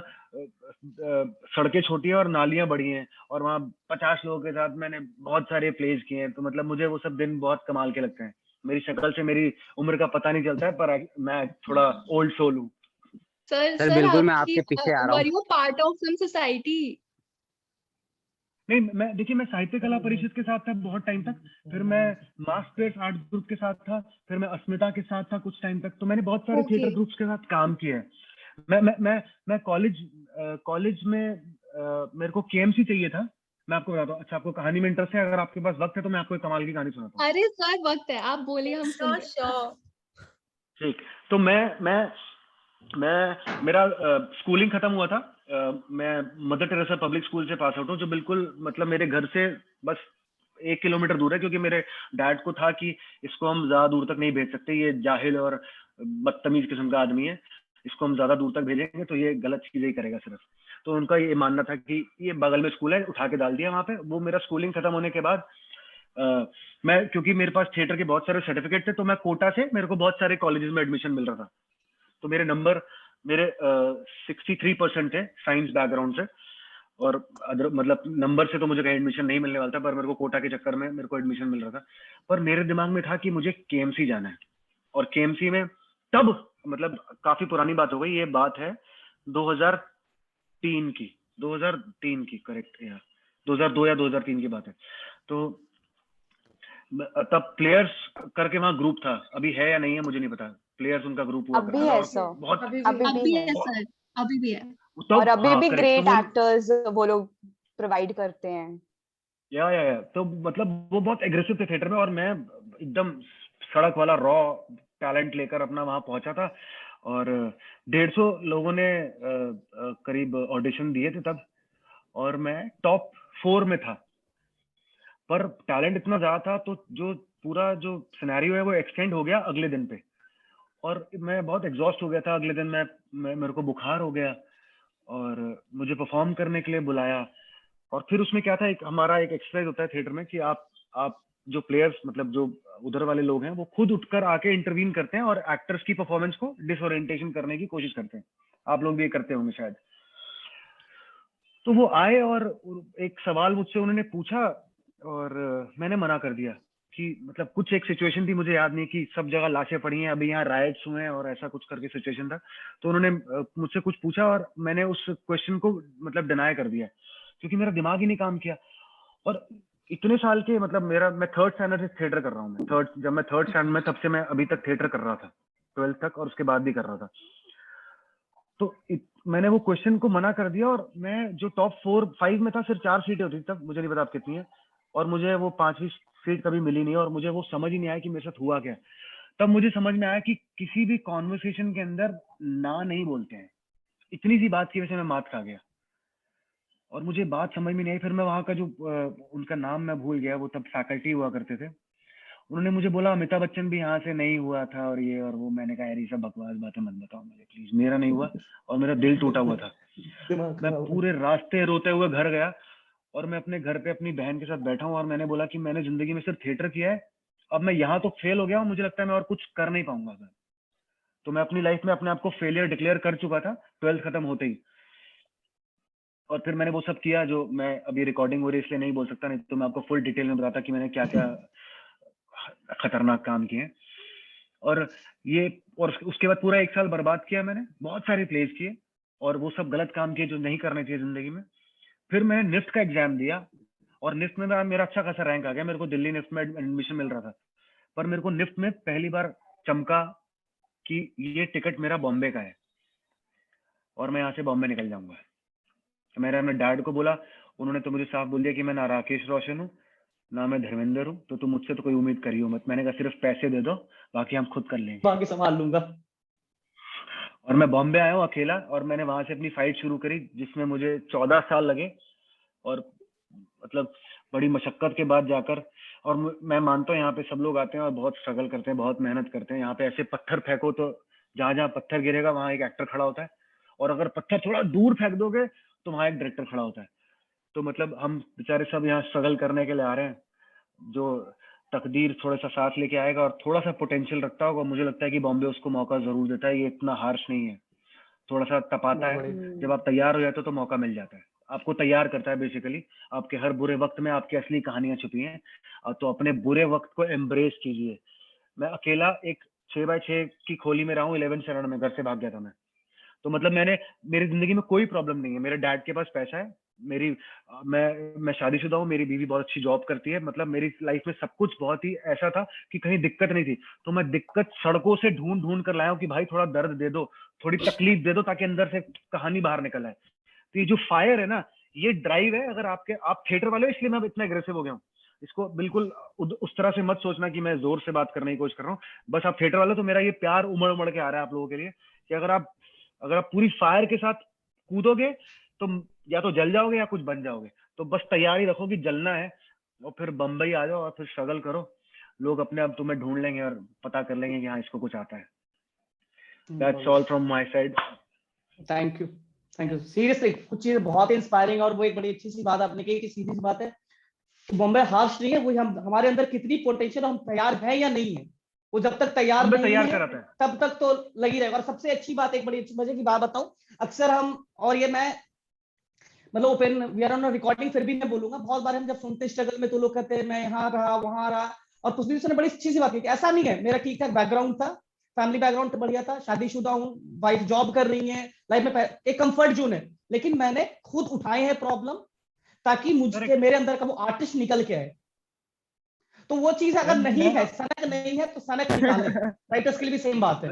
सड़कें छोटी है और नालियां बड़ी हैं, और वहाँ 50 लोगों के साथ मैंने बहुत सारे प्लेज किए हैं। तो मतलब मुझे वो सब दिन बहुत कमाल के लगते हैं। मेरी शक्ल से मेरी उम्र का पता नहीं चलता है, पर मैं थोड़ा ओल्ड सोल हूँ। सर बिल्कुल मैं आपके पीछे आ रहा हूँ। Were you part of some society? नहीं, मैं साहित्य कला परिषद के साथ था बहुत टाइम तक। फिर मैं मास्टर्स आर्ट ग्रुप के साथ था। फिर मैं अस्मिता के साथ था कुछ टाइम तक। तो मैंने बहुत सारे Okay. थिएटर ग्रुप्स के साथ काम किया है। मैं कॉलेज में मेरे को केएमसी चाहिए था। मैं आपको बताता हूँ। अच्छा, आपको कहानी में इंटरेस्ट है? अगर आपके पास वक्त है तो मैं आपको एक कमाल की कहानी सुनाता हूँ। अरे सर वक्त है, आप बोलिए, हम सुन रहे हैं। Sure. ठीक। तो मेरा स्कूलिंग खत्म हुआ था। मैं मदर टेरेसा पब्लिक स्कूल से पास आउट हूँ, जो बिल्कुल मतलब मेरे घर से बस 1 किलोमीटर दूर है। क्योंकि मेरे डैड को था कि इसको हम ज्यादा दूर तक नहीं भेज सकते, ये जाहिल और बदतमीज किस्म का आदमी है, इसको हम ज्यादा दूर तक भेजेंगे तो ये गलत चीजें ही करेगा सिर्फ। तो उनका ये मानना था कि ये बगल में स्कूल है, उठा के डाल दिया वहां पे। वो मेरा स्कूलिंग खत्म होने के बाद क्योंकि मेरे पास थिएटर के बहुत सारे सर्टिफिकेट थे, तो मैं कोटा से मेरे को बहुत सारे कॉलेजेस में एडमिशन मिल रहा था। तो मेरे नंबर 63% थे साइंस बैकग्राउंड से। और मतलब नंबर से तो मुझे कहीं एडमिशन नहीं मिलने वाला था, पर मेरे को कोटा के चक्कर में मेरे को एडमिशन मिल रहा था। पर मेरे दिमाग में था कि मुझे केएमसी जाना है। और केएमसी में तब मतलब काफी पुरानी बात हो गई, ये बात है 2003 की करेक्ट, या 2002 या 2003 की बात है। तो तब प्लेयर्स करके वहाँ ग्रुप था, अभी है या नहीं है मुझे नहीं पता। प्लेयर्स उनका ग्रुप हुआ अभी करता था है और सर, बहुत अभी अभी भी है है। सर, अभी भी है। और अभी हाँ, भी correct, ग्रेट तो वो एक्टर्स वो लोग प्रोवाइड करते हैं। या तो मतलब वो बहुत एग्रेसिव थे थिएटर में, और मैं एकदम सड़क वाला रॉ टैलेंट लेकर अपना वहां पहुंचा था। और 150 लोगों ने करीब ऑडिशन दिए थे तब, और मैं टॉप 4 में था। पर टैलेंट इतना ज्यादा था तो जो पूरा जो सिनेरियो है वो एक्सटेंड हो गया अगले दिन पे, और मैं बहुत एग्जॉस्ट हो गया था अगले दिन। मेरे को बुखार हो गया और मुझे परफॉर्म करने के लिए बुलाया। और फिर उसमें क्या था, हमारा एक एक्सरसाइज होता है थिएटर में कि आप जो प्लेयर्स मतलब जो उधर वाले लोग हैं वो खुद उठकर आके इंटरवीन करते हैं और एक्टर्स की परफॉर्मेंस को डिसओरिएंटेशन करने की कोशिश करते हैं। आप लोग भी ये करते होंगे शायद। तो वो आए और एक सवाल मुझसे उन्होंने पूछा, और मैंने मना कर दिया कि मतलब कुछ एक सिचुएशन थी, मुझे याद नहीं, कि सब जगह लाशें पड़ी हैं, अभी यहाँ राइट्स हुए हैं और ऐसा कुछ करके सिचुएशन था। तो उन्होंने मुझसे कुछ पूछा और मैंने उस क्वेश्चन को मतलब डिनाई कर दिया, क्योंकि मेरा दिमाग ही नहीं काम किया। और इतने साल के मतलब मैं 3rd स्टैंडर्ड से थिएटर कर रहा हूँ। जब मैं 3rd स्टैंडर्ड में, तब से मैं अभी तक थिएटर कर रहा था, 12th तक, और उसके बाद भी कर रहा था। तो मैंने वो क्वेश्चन को मना कर दिया, और मैं जो टॉप 4-5 में था, सिर्फ 4 सीटें होती थी तब, मुझे नहीं पता आप कितनी है, और मुझे वो 5वीं सीट कभी मिली नहीं, और मुझे वो समझ ही नहीं आया कि मेरे साथ हुआ क्या। तब मुझे समझ में आया कि किसी भी कॉन्वर्सेशन के अंदर ना नहीं बोलते हैं। इतनी सी बात की वजह से मैं मात खा गया, और मुझे बात समझ में नहीं आई। फिर मैं वहाँ का जो उनका नाम मैं भूल गया, वो तब फैकल्टी हुआ करते थे, उन्होंने मुझे बोला अमिताभ बच्चन भी यहाँ से नहीं हुआ था और ये और वो। मैंने कहा यार ये सब बकवास बातें मत बताओ मुझे प्लीज, मेरा नहीं हुआ, और मेरा दिल टूटा हुआ था। मैं पूरे रास्ते रोते हुए घर गया, और मैं अपने घर पे अपनी बहन के साथ बैठा हूँ, और मैंने बोला कि मैंने जिंदगी में सिर्फ थिएटर किया है अब मैं यहाँ तो फेल हो गया हूँ, मुझे लगता है मैं और कुछ कर नहीं पाऊंगा सर। तो मैं अपनी लाइफ में अपने आप को फेलियर डिक्लेयर कर चुका था 12th खत्म होते ही। और फिर मैंने वो सब किया जो मैं अभी रिकॉर्डिंग हो रही है इसलिए नहीं बोल सकता, नहीं तो मैं आपको फुल डिटेल में बताता कि मैंने क्या क्या खतरनाक काम किए। और ये और उसके बाद पूरा 1 साल बर्बाद किया मैंने, बहुत सारे प्लेस किए और वो सब गलत काम किए जो नहीं करने चाहिए जिंदगी में। फिर मैंने निफ्ट का एग्जाम दिया और निफ्ट में मेरा अच्छा खासा रैंक आ गया, मेरे को दिल्ली निफ्ट में एडमिशन मिल रहा था। पर मेरे को निफ्ट में पहली बार चमका कि ये टिकट मेरा बॉम्बे का है और मैं यहाँ से बॉम्बे निकल जाऊंगा। मैंने अपने डैड को बोला, उन्होंने तो मुझे साफ बोल दिया कि मैं ना राकेश रोशन हूँ ना मैं धर्मेंद्र हूँ, तो तुम मुझसे तो कोई उम्मीद करियो मत। मैंने कहा सिर्फ पैसे दे दो, बाकी हम खुद कर लेंगे, बाकी संभाल लूंगा। और मैं बॉम्बे आया हूँ अकेला और मैंने वहां से अपनी फाइट शुरू करी जिसमें मुझे 14 साल लगे और मतलब बड़ी मशक्कत के बाद जाकर। और मैं मानता हूँ यहाँ पे सब लोग आते हैं और बहुत स्ट्रगल करते हैं, बहुत मेहनत करते हैं। यहाँ पे ऐसे पत्थर फेंको तो जहां जहां पत्थर गिरेगा वहां एक एक्टर खड़ा होता है, और अगर पत्थर थोड़ा दूर फेंक दोगे तो वहां एक डायरेक्टर खड़ा होता है। तो मतलब हम बेचारे सब यहाँ स्ट्रगल करने के लिए आ रहे हैं। जो तकदीर थोड़ा सा साथ लेके आएगा और थोड़ा सा पोटेंशियल रखता होगा, मुझे लगता है कि बॉम्बे उसको मौका जरूर देता है। ये इतना हार्श नहीं है, थोड़ा सा तपाता है। जब आप तैयार हो जाते हो तो मौका मिल जाता है, आपको तैयार करता है बेसिकली। आपके हर बुरे वक्त में आपकी असली कहानियां छुपी हैं, तो अपने बुरे वक्त को एम्ब्रेस कीजिए। मैं अकेला एक 6x6 की खोली में रहा हूँ 11 शरण में, घर से भाग गया था मैं। तो मतलब मेरी जिंदगी में कोई प्रॉब्लम नहीं है। मेरे डैड के पास पैसा है, मैं शादीशुदा हूँ, मेरी बीवी बहुत अच्छी जॉब करती है। मतलब मेरी लाइफ में सब कुछ बहुत ही ऐसा था कि कहीं दिक्कत नहीं थी। तो मैं दिक्कत सड़कों से ढूंढ ढूंढ कर लाया हूँ कि भाई थोड़ा दर्द दे दो, थोड़ी तकलीफ दे दो, ताकि अंदर से कहानी बाहर निकल आए। तो ये जो फायर है ना, ये ड्राइव है। अगर आप थिएटर वाले हो इसलिए मैं इतना एग्रेसिव हो गया हूँ, इसको बिल्कुल उस तरह से मत सोचना कि मैं जोर से बात करने की कोशिश कर रहा हूँ। बस आप थिएटर वाले, तो मेरा ये प्यार उमड़ उमड़ के आ रहा है आप लोगों के लिए कि अगर आप पूरी फायर के साथ कूदोगे तो या तो जल जाओगे या कुछ बन जाओगे। तो बस तैयारी रखो कि जलना है, और फिर बंबई आ जाओ और फिर स्ट्रगल करो। लोग अपने आप तुम्हें ढूंढ लेंगे और पता कर लेंगे कि हाँ इसको कुछ आता है। That's all from my side. Thank you seriously. कुछ चीजें बहुत इंस्पायरिंग, और वो एक बड़ी अच्छी सी बात आपने कही कि सीधी सी बात है कि बॉम्बे हार्श नहीं है। वो हमारे अंदर कितनी पोटेंशियल, हम तैयार हैं या नहीं है, वो जब तक तैयार नहीं है तब तक तो लगी रहेगा। और सबसे अच्छी बात, एक बड़ी अच्छी मजे की बात बताऊं, अक्सर हम, और ये मैं मतलब open we are on recording, फिर भी मैं बोलूंगा, बहुत बार हम जब सुनते स्ट्रगल में तो लोग कहते हैं मैं यहाँ रहा वहां रहा। और कुछ दिन से बड़ी अच्छी सी बात की, ऐसा नहीं है, मेरा ठीक ठाक बैकग्राउंड था, फैमिली बैकग्राउंड बढ़िया था, शादीशुदा हूँ, वाइफ जॉब कर रही है, लाइफ में एक कंफर्ट जोन है। लेकिन मैंने खुद उठाए हैं प्रॉब्लम, ताकि मुझसे मेरे अंदर का वो आर्टिस्ट निकल के आए। तो वो चीज अगर नहीं है, सनक नहीं है तो सनक निकाले। राइटर्स के लिए भी सेम बात है।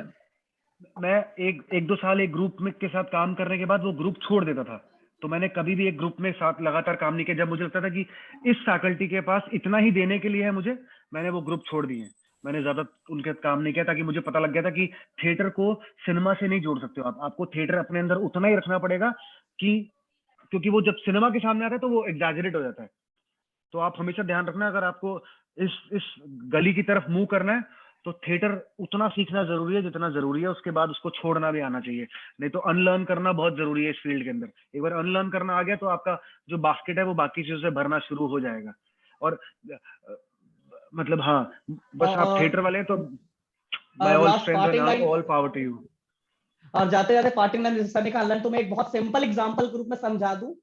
मैं एक दो साल एक ग्रुप में के साथ काम करने के बाद वो ग्रुप छोड़ देता था। तो मैंने कभी भी एक ग्रुप में साथ लगातार काम नहीं किया। जब मुझे लगता था कि इस फैकल्टी के पास इतना ही देने के लिए है मुझे, मैंने वो ग्रुप छोड़ दिए। मैंने ज्यादा उनके काम नहीं किया, ताकि मुझे पता लग गया था कि थिएटर को सिनेमा से नहीं जोड़ सकते हो आप। आपको थिएटर अपने अंदर उतना ही रखना पड़ेगा कि, क्योंकि वो जब सिनेमा के सामने आता है तो वो एग्जैजरेट हो जाता है। तो आप हमेशा ध्यान रखना, अगर आपको इस गली की तरफ मूव करना है तो थिएटर उतना सीखना जरूरी है जितना जरूरी है। उसके बाद उसको छोड़ना भी आना चाहिए, नहीं तो अनलर्न करना बहुत जरूरी है इस फील्ड के अंदर। एक बार अनलर्न करना आ गया तो आपका जो बास्केट है वो बाकी चीजों से भरना शुरू हो जाएगा। और मतलब हाँ, बस आप थिएटर वाले हैं तो by all strength and all power to you. और जाते जाते पार्टिंग लाइन जैसे निकालना, तो मैं एक बहुत सिंपल एग्जांपल के रूप में समझा दूं।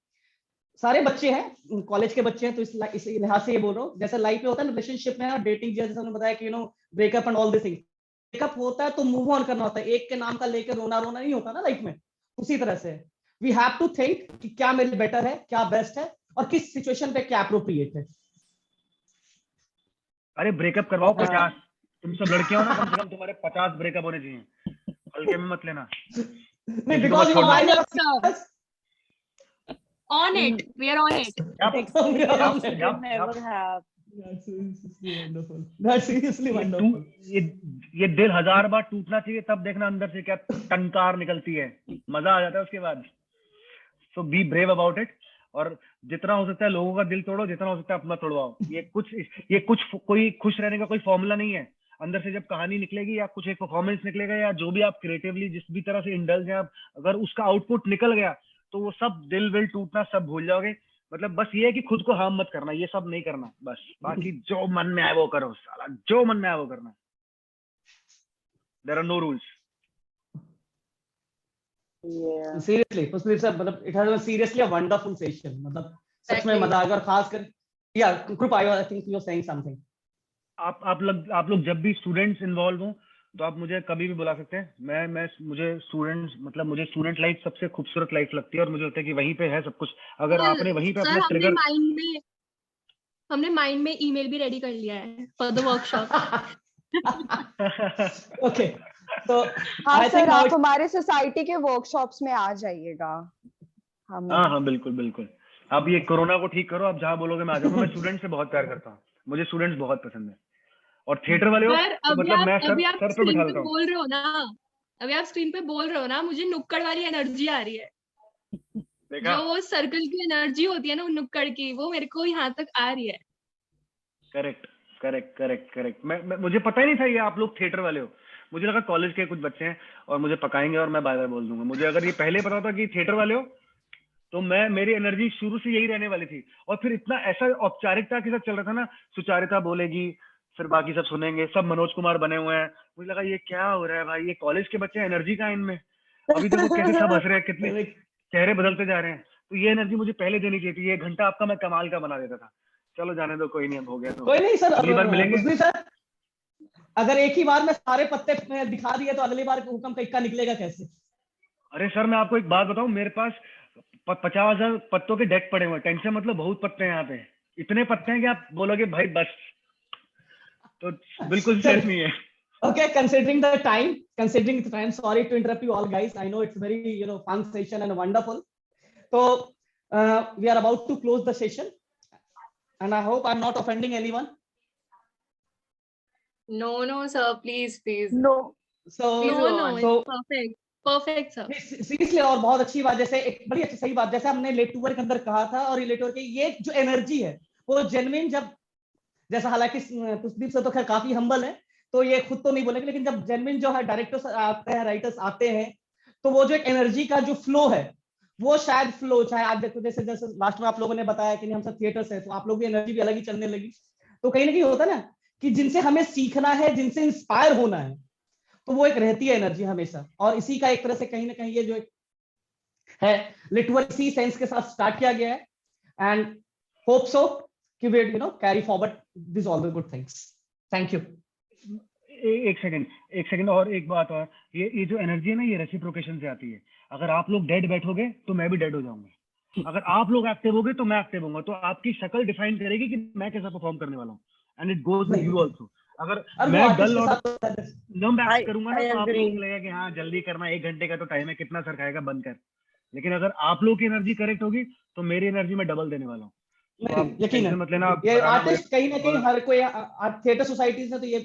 सारे बच्चे हैं, कॉलेज के बच्चे हैं, तो इस लिहाज से ये बोल रहा हूँ, जैसे लाइफ में होता है ना, रिलेशनशिप में और डेटिंग, जैसे हमने बताया कि breakup and all this things. Breakup होता है तो मूव ऑन करना होता है, एक के नाम का लेकर रोना नहीं होता ना लाइफ में। उसी तरह से वी हैव टू थिंक कि क्या मेरे बेटर है, क्या बेस्ट है, और किस सिचुएशन पे क्या अप्रोप्रिएट है। अरे ब्रेकअप करवाओ 50, तुम सब लड़कियां हो ना, कम से कम तुम्हारे 50 ब्रेकअप होने चाहिए, हल्के में मत लेना। नहीं, because on it, we are on it. Never have. That's seriously wonderful. ये दिल 1000 बार टूटना चाहिए, तब देखना अंदर से क्या टंकार निकलती है, मजा आ जाता है उसके बाद। So be brave about it, और जितना हो सकता है लोगों का दिल तोड़ो, जितना हो सकता है अपना तोड़वाओ। ये कुछ कोई खुश रहने का कोई फॉर्मूला नहीं है। अंदर से जब कहानी निकलेगी या कुछ एक परफॉर्मेंस निकलेगा या जो भी आप क्रिएटिवली जिस भी तरह से इंडल्ज हैं आप, अगर उसका आउटपुट निकल गया तो वो सब दिल विल टूटना सब भूल जाओगे। मतलब बस ये है कि खुद को हार्म मत करना, ये सब नहीं करना बस, बाकी जो मन में आए वो करो साला, जो मन में आए वो करना। There are no rules. Yeah. Seriously मतलब it has been seriously a wonderful session, मतलब सच में मजा आ गया। और खासकर या Kripa, I think you are saying something. आप लोग जब भी स्टूडेंट्स इन्वॉल्व हो तो आप मुझे कभी भी बुला सकते हैं। मैं मुझे स्टूडेंट लाइफ सबसे खूबसूरत लाइफ लगती है, और मुझे लगता है कि वहीं पे है सब कुछ। अगर आपने वहीं पे अपना ट्रिगर, हमने माइंड में ईमेल भी रेडी कर लिया है फॉर द वर्कशॉप। ओके, तो हाँ आई सर, थिंक आप हमारे सोसाइटी के वर्कशॉप्स में आ जाइएगा। हाँ बिल्कुल। आप ये कोरोना को ठीक करो, आप जहाँ बोलोगे मैं आ जाऊंगा। मैं स्टूडेंट से बहुत प्यार करता हूँ, मुझे स्टूडेंट्स बहुत पसंद है। और थिएटर वाले हो तो मतलब मैं सर पे बिठा लेता हूँ। बोल रहे हो ना, अभी आप स्क्रीन पे बोल रहे हो ना, मुझे नुक्कड़ वाली एनर्जी आ रही है। देखा? जो वो सर्कल की एनर्जी होती है ना नुक्कड़ की, वो मेरे को यहाँ तक आ रही है। करेक्ट। मैं मुझे पता ही नहीं था ये आप लोग थिएटर वाले हो। मुझे लगा कॉलेज के कुछ बच्चे हैं और मुझे पकाएंगे और मैं बाय बाय बोल दूंगा। मुझे अगर ये पहले पता था कि थिएटर वाले हो तो मेरी एनर्जी शुरू से यही रहने वाली थी। और फिर इतना ऐसा औपचारिकता के साथ चल रहा था ना, सुचारिता बोलेगी, फिर बाकी सब सुनेंगे, सब मनोज कुमार बने हुए हैं। मुझे लगा ये क्या हो रहा है भाई, ये कॉलेज के बच्चे, एनर्जी का इनमें। अभी देखो कैसे सब हंस रहे हैं, कितने चेहरे बदलते जा रहे हैं। तो ये एनर्जी मुझे पहले देनी चाहिए थी। ये घंटा आपका मैं कमाल का बना देता था। चलो जाने दो, कोई नहीं, अब हो गया तो कोई नहीं सर, अगली बार मिलेंगे। कुछ भी सर, अगर एक ही बार में सारे पत्ते दिखा दिए तो अगली बार हुक्म का इक्का निकलेगा कैसे? अरे सर मैं आपको एक बात बताऊं, मेरे पास 50,000 पत्तों के डेक पड़े हुए हैं। टेंशन मतलब बहुत पत्ते हैं यहाँ पे, इतने पत्ते हैं कि आप बोलोगे भाई बस। तो बिल्कुल सेफ नहीं है। Okay, considering the time, sorry to interrupt you all guys. I know it's very, fun session and wonderful. So we are about to close the session, and I hope I'm not offending anyone. No, sir, please. No. So perfect sir. Seriously, और बहुत अच्छी बात, जैसे एक बड़ी अच्छी सही बात, जैसे हमने लेट टू वर्क के अंदर कहा था, और ये लेट वर्क की ये जो एनर्जी है वो जेन्युइन, जब जैसा हालांकि पुष्पदीप सर तो खैर काफी हम्बल है तो ये खुद तो नहीं बोलेंगे, लेकिन जब जेन्युइन जो है डायरेक्टर्स आते हैं, राइटर्स आते हैं, तो वो जो एक एनर्जी का जो फ्लो है, वो शायद फ्लो, चाहे आज देखो जैसे लास्ट में आप लोगों ने बताया कि नहीं हम सब थिएटर्स है, तो आप लोग की एनर्जी भी अलग ही चलने लगी। तो कहीं ना कहीं होता है ना कि जिनसे हमें सीखना है, जिनसे इंस्पायर होना है, तो वो एक रहती है एनर्जी हमेशा। और इसी का एक तरह से कहीं ना कहीं ये जो है लिटवर्क इसी सेंस के साथ स्टार्ट किया गया है, एंड होप सो कि we carry forward this all the good things. Thank you. एक सेकंड और एक बात और, ये जो एनर्जी है ना, ये रेसिप्रोकेशन से आती है। अगर आप लोग डेड बैठोगे तो मैं भी डेड हो जाऊंगा, अगर आप लोग एक्टिव होगे तो मैं एक्टिव होऊंगा। तो आपकी शक्ल डिफाइन करेगी कि मैं कैसा परफॉर्म करने वाला हूँ, and it goes with you also. अगर मैं डल और नम एक्ट करूंगा ना तो आप लोगों को लगेगा कि हाँ जल्दी करना, 1 घंटे का तो टाइम है, कितना सर खाएगा, बंद कर। लेकिन अगर आप लोग की एनर्जी करेक्ट होगी तो मेरी एनर्जी में डबल देने वाला हूँ। यकीन मत लेना, ये आर्टिस्ट कहीं ना कहीं हर कोई थिएटर सोसाइटीज है, तो ये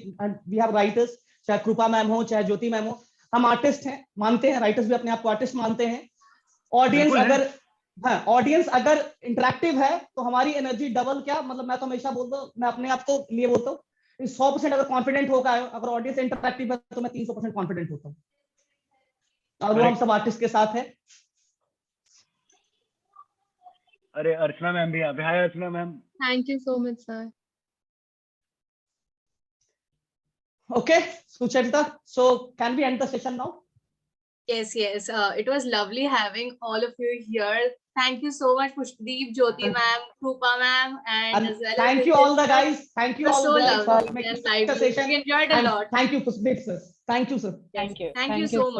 वी हैव राइटर्स, चाहे कृपा मैम हो, चाहे ज्योति मैम हो, हम आर्टिस्ट हैं, मानते हैं, राइटर्स भी अपने आप को आर्टिस्ट मानते हैं। ऑडियंस अगर इंटरेक्टिव है तो हमारी एनर्जी डबल, क्या मतलब, मैं तो हमेशा बोलता हूँ, मैं अपने आप को लिए बोलता हूँ 100% अगर कॉन्फिडेंट होगा, अगर ऑडियंस इंटरेक्टिव है तो मैं 300% कॉन्फिडेंट होता हूँ, और वो हम सब आर्टिस्ट के साथ है। अरे अर्चना मैम भी hi Archana ma'am. Thank you so much sir. Okay, Sucharita, so can we end the session now? Yes. It was lovely having all of you here. Thank you so much, Pushpadeep, Jyoti ma'am, Krupa ma'am, and as well thank you all the guys. Thank you all the guys for making the session. We enjoyed a lot. Thank you, Pushpadeep sir. Thank you, sir. Thank you so much.